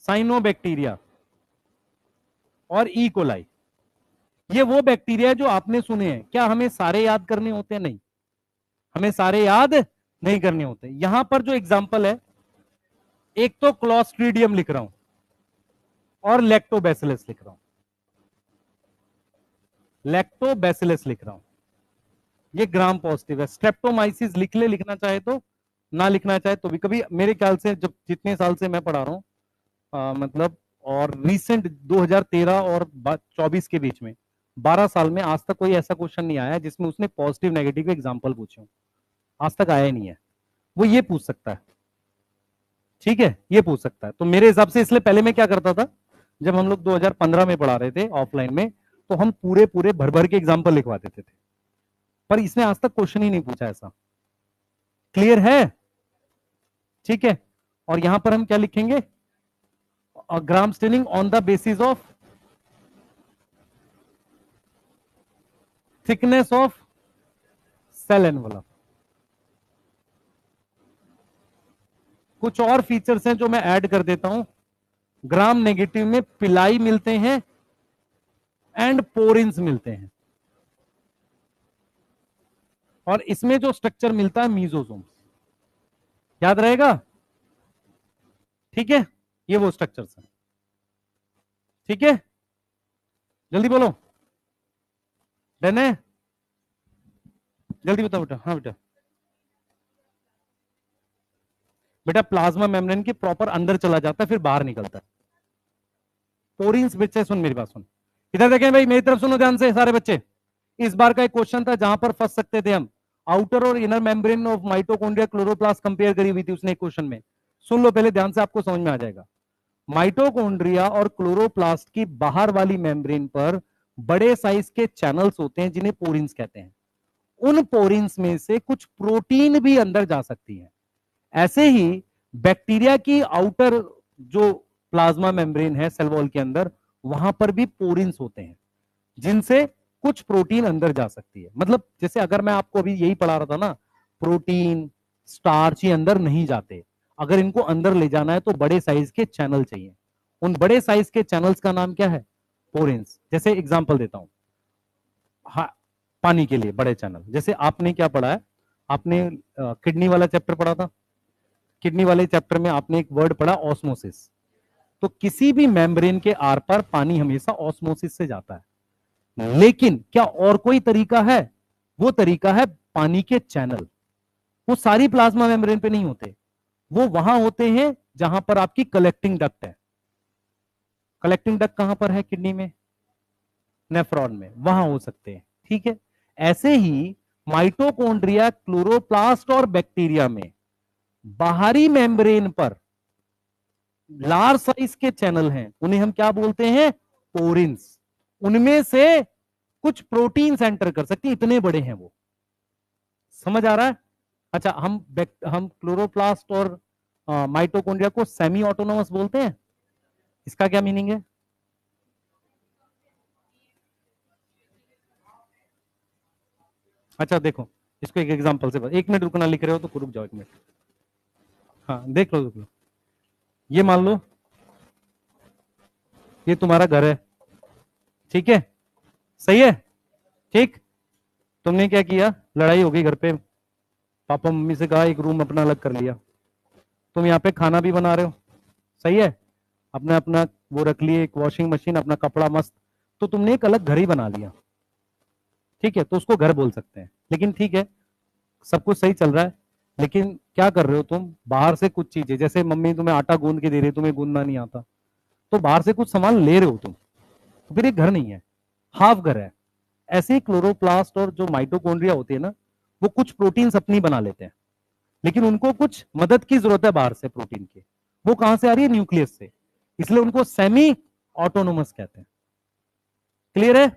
S1: साइनोबैक्टीरिया और ई कोलाई, ये वो बैक्टीरिया जो आपने सुने हैं। क्या हमें सारे याद करने होते हैं? नहीं, हमें सारे याद नहीं करने होते। यहां पर जो एग्जांपल है, एक तो क्लॉस्ट्रीडियम लिख रहा हूं और लैक्टोबैसिलस लिख रहा हूं, लैक्टोबैसिलस लिख रहा हूं, ये ग्राम पॉजिटिव है। स्ट्रेप्टोमाइसिस लिख ले, लिखना चाहे तो, ना लिखना चाहे तो भी। कभी मेरे ख्याल से जब जितने साल से मैं पढ़ा रहा हूं, मतलब और रिसेंट 2013 और 24 के बीच में 12 साल में आज तक कोई ऐसा क्वेश्चन नहीं आया जिसमें उसने पॉजिटिव नेगेटिव के एग्जांपल पूछे हो। आज तक आया ही नहीं है। वो ये पूछ सकता है, ठीक है, ये पूछ सकता है। तो मेरे हिसाब से इसलिए पहले मैं क्या करता था, जब हम लोग 2015 में पढ़ा रहे थे ऑफलाइन में, तो हम पूरे पूरे भर भर के एग्जाम्पल लिखवा देते थे। पर इसने आज तक क्वेश्चन ही नहीं पूछा ऐसा। क्लियर है? ठीक है। और यहां पर हम क्या लिखेंगे? Gram staining on the basis of thickness of cell envelope. कुछ और फीचर्स हैं जो मैं ऐड कर देता हूं। ग्राम नेगेटिव में पिलाई मिलते हैं एंड पोरिन्स मिलते हैं, और इसमें जो स्ट्रक्चर मिलता है मीजोसोम। याद रहेगा? ठीक है, ये वो स्ट्रक्चर्स हैं। ठीक है, जल्दी बोलो। डन है? जल्दी बताओ बेटा। हाँ बेटा। बेटा प्लाज्मा मेम्ब्रेन के प्रॉपर अंदर चला जाता है, फिर बाहर निकलता है। पोरिन्स बच्चे सुन, मेरी बात सुन, इधर देखें भाई, मेरी तरफ सुनो ध्यान से सारे बच्चे। इस बार का एक क्वेश्चन था जहां पर फंस सकते थे हम। आउटर और inner membrane of mitochondria chloroplast compare करी हुई थी उसने एक क्वेश्चन में। सुन लो पहले ध्यान से, आपको समझ में आ जाएगा। माइटोकॉन्ड्रिया और क्लोरोप्लास्ट की बाहर वाली मेम्ब्रेन पर बड़े साइज के चैनल्स होते हैं जिन्हें पोरिन्स कहते हैं। उन पोरिन्स में से कुछ प्रोटीन भी अंदर जा सकती है। ऐसे ही बैक्टीरिया की आउटर जो प्लाज्मा मेम्ब्रेन है सेल वॉल के अंदर, वहां पर भी पोरिन्स होते हैं जिनसे कुछ प्रोटीन अंदर जा सकती है। मतलब जैसे अगर मैं आपको अभी यही पढ़ा रहा था ना, प्रोटीन स्टार्च ये अंदर नहीं जाते, अगर इनको अंदर ले जाना है तो बड़े साइज के चैनल चाहिए। उन बड़े साइज के चैनल्स का नाम क्या है? पोरिन्स। जैसे एग्जांपल देता हूं, हाँ, पानी के लिए बड़े चैनल, जैसे आपने क्या पढ़ा है, आपने किडनी वाला चैप्टर पढ़ा था। किडनी वाले चैप्टर में आपने एक वर्ड पढ़ा ऑस्मोसिस। तो किसी भी मेम्ब्रेन के आर पार पानी हमेशा ऑस्मोसिस से जाता है। लेकिन क्या और कोई तरीका है? वो तरीका है पानी के चैनल। वो सारी प्लाज्मा मेम्ब्रेन पे नहीं होते, वो वहां होते हैं जहां पर आपकी कलेक्टिंग डक्ट है। कलेक्टिंग डक्ट कहां पर है किडनी में? नेफ्रॉन में, वहां हो सकते हैं। ठीक है, ऐसे ही माइटोकॉन्ड्रिया, क्लोरोप्लास्ट और बैक्टीरिया में बाहरी मेम्ब्रेन पर लार्ज साइज के चैनल हैं, उन्हें हम क्या बोलते हैं? पोरिन्स। उनमें से कुछ प्रोटीन एंटर कर सकती है, इतने बड़े हैं वो। समझ आ रहा है? अच्छा, हम क्लोरोप्लास्ट और माइटोकॉन्ड्रिया को सेमी ऑटोनोमस बोलते हैं। इसका क्या मीनिंग है? अच्छा देखो, इसको एक एग्जांपल से एक मिनट रुकना, लिख रहे हो तो रुक जाओ एक मिनट। हाँ देख लो। ये मान लो ये तुम्हारा घर है, ठीक है? सही है? ठीक। तुमने क्या किया, लड़ाई हो गई घर पे, पापा मम्मी से कहा एक रूम अपना अलग कर लिया। तुम यहाँ पे खाना भी बना रहे हो, सही है? अपने अपना वो रख लिए, एक वॉशिंग मशीन, अपना कपड़ा मस्त, तो तुमने एक अलग घर ही बना लिया। ठीक है, तो उसको घर बोल सकते हैं। लेकिन ठीक है, सब कुछ सही चल रहा है, लेकिन क्या कर रहे हो तुम? बाहर से कुछ चीजें, जैसे मम्मी तुम्हें आटा गूंद के दे रही है, तुम्हें गूंदना नहीं आता, तो बाहर से कुछ सामान ले रहे हो तुम, तो फिर ये घर नहीं है, हाफ घर है। ऐसे ही क्लोरोप्लास्ट और जो माइटोकॉन्ड्रिया होते हैं ना, वो कुछ प्रोटीन्स अपनी बना लेते हैं, लेकिन उनको कुछ मदद की जरूरत है बाहर से प्रोटीन की। वो कहां से आ रही है? न्यूक्लियस से। इसलिए उनको सेमी ऑटोनोमस कहते हैं। क्लियर है?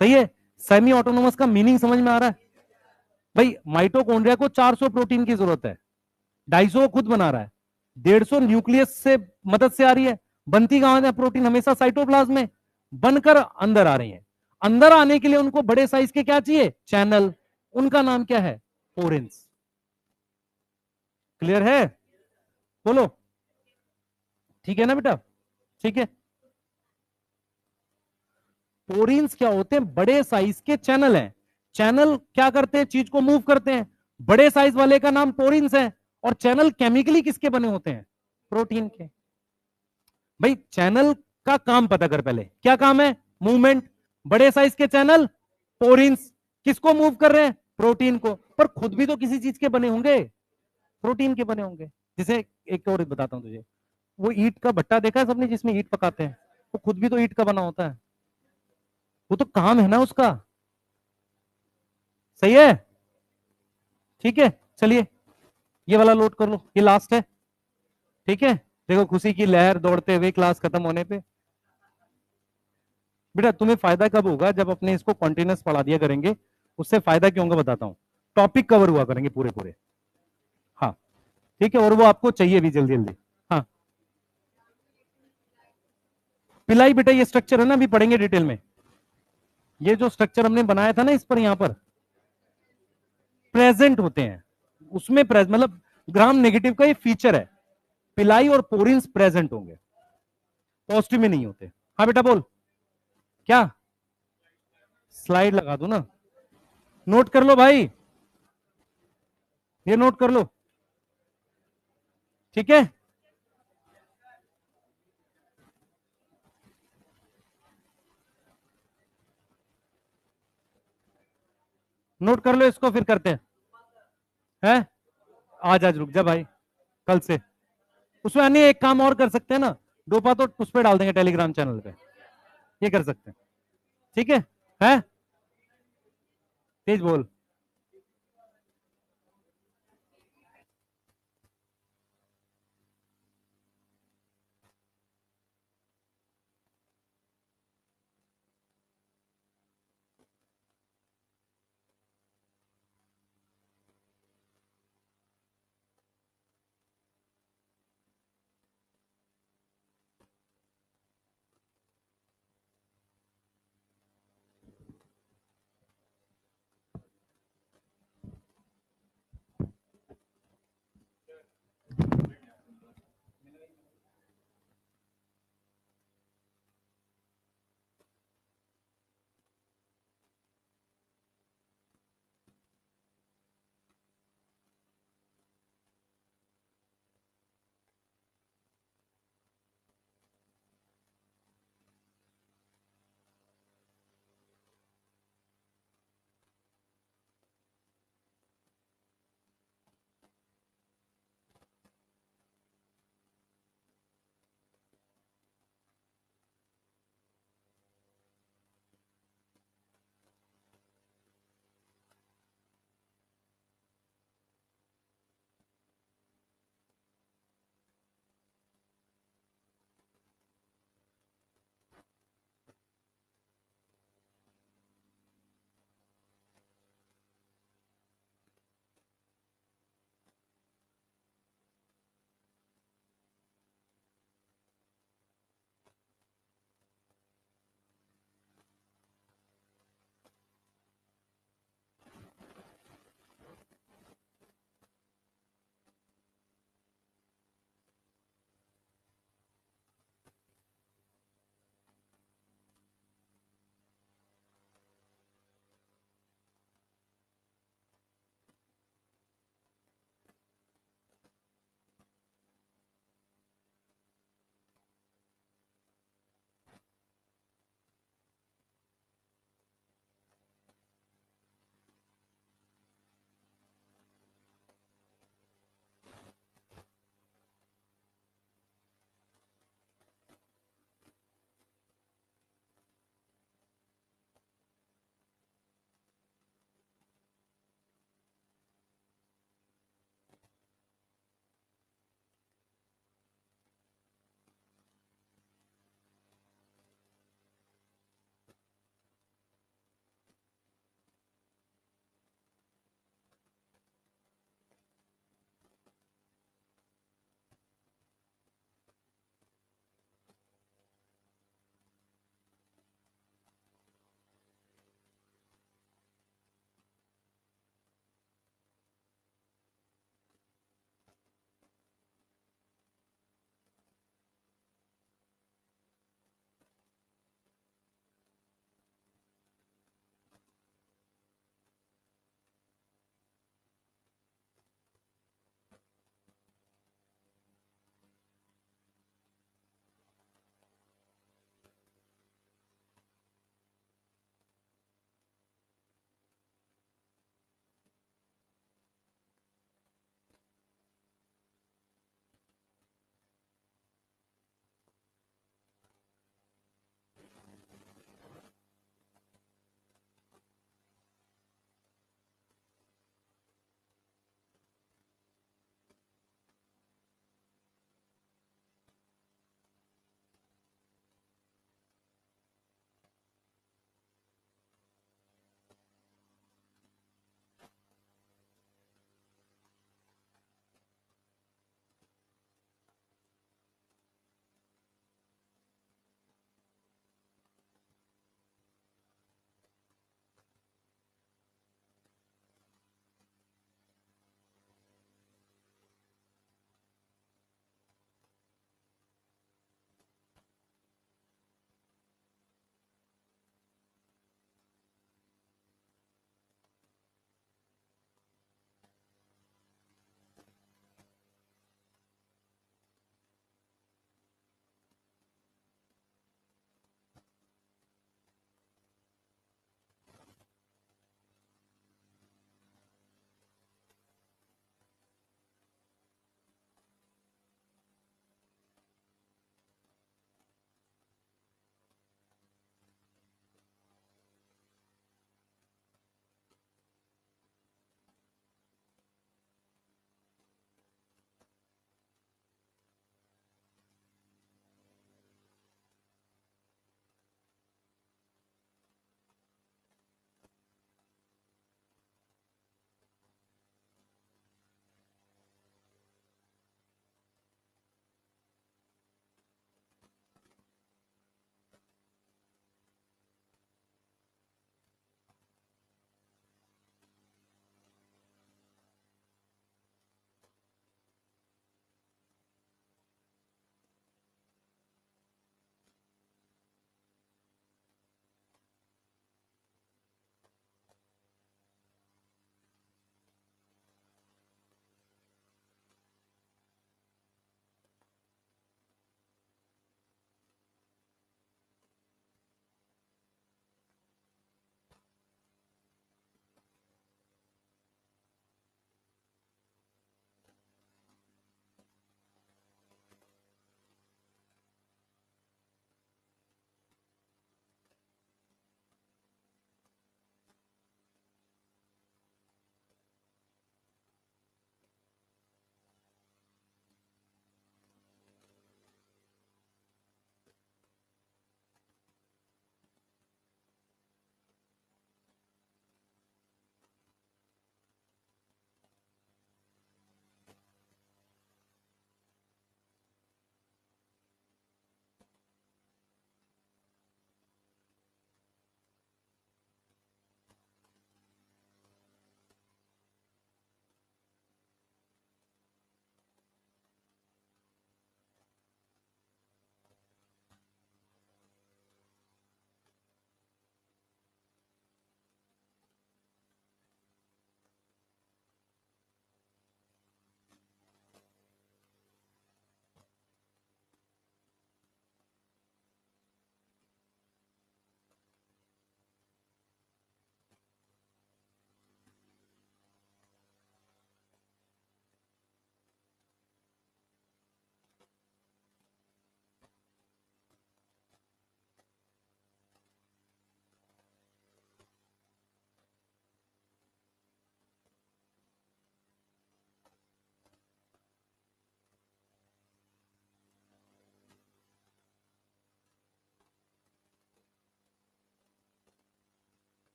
S1: सही है? सेमी ऑटोनोमस का मीनिंग समझ में आ रहा है? भाई माइटोकॉन्ड्रिया को 400 प्रोटीन की जरूरत है, 250 खुद बना रहा है, 150 न्यूक्लियस से मदद से आ रही है। बनती कहां है प्रोटीन? हमेशा साइटोप्लाज्म में, बनकर अंदर आ रही है। अंदर आने के लिए उनको बड़े साइज के क्या चाहिए? चैनल। उनका नाम क्या है? पोरिन्स। क्लियर है? बोलो। ठीक है ना बेटा? ठीक है। पोरिन्स क्या होते हैं? बड़े साइज के चैनल हैं। चैनल क्या करते हैं? चीज को मूव करते हैं। बड़े साइज वाले का नाम पोरिन्स है। और चैनल केमिकली किसके बने होते हैं? प्रोटीन के। भाई चैनल का काम पता कर पहले, क्या काम है? मूवमेंट। बड़े साइज के चैनल पोरिन्स, किसको मूव कर रहे हैं? प्रोटीन को। पर खुद भी तो किसी चीज के बने होंगे, प्रोटीन के बने होंगे। जैसे एक और बताता हूं तुझे, वो ईंट का भट्टा देखा है सबने, जिसमें ईंट पकाते हैं, वो खुद भी तो ईंट का बना होता है। वो तो काम है ना उसका। सही है? ठीक है, चलिए ये वाला लोड कर लो, ये लास्ट है। ठीक है, देखो खुशी की लहर दौड़ते हुए क्लास खत्म होने पे। बेटा तुम्हें फायदा कब होगा? जब अपने इसको कॉन्टिन्यूस पढ़ा दिया करेंगे, उससे फायदा क्यों होगा बताता हूं। टॉपिक कवर हुआ करेंगे पूरे पूरे। हाँ ठीक है, और वो आपको चाहिए भी जल्दी जल्दी। हाँ पिलाई बेटा ये स्ट्रक्चर है ना, अभी पढ़ेंगे डिटेल में। ये जो स्ट्रक्चर हमने बनाया था ना इस पर, यहां पर प्रेजेंट होते हैं उसमें मतलब ग्राम नेगेटिव का ये फीचर है, पिलाई और पोरिन्स प्रेजेंट होंगे, पॉजिटिव में नहीं होते। हाँ बेटा बोल। क्या स्लाइड लगा दूं ना? नोट कर लो भाई, ये नोट कर लो, ठीक है। नोट कर लो इसको, फिर करते हैं। आज रुक जा भाई, कल से। उसमें अन्य एक काम और कर सकते हैं ना, डोपा तो उस पर डाल देंगे टेलीग्राम चैनल पे, ये कर सकते हैं। ठीक है। तेज बोल।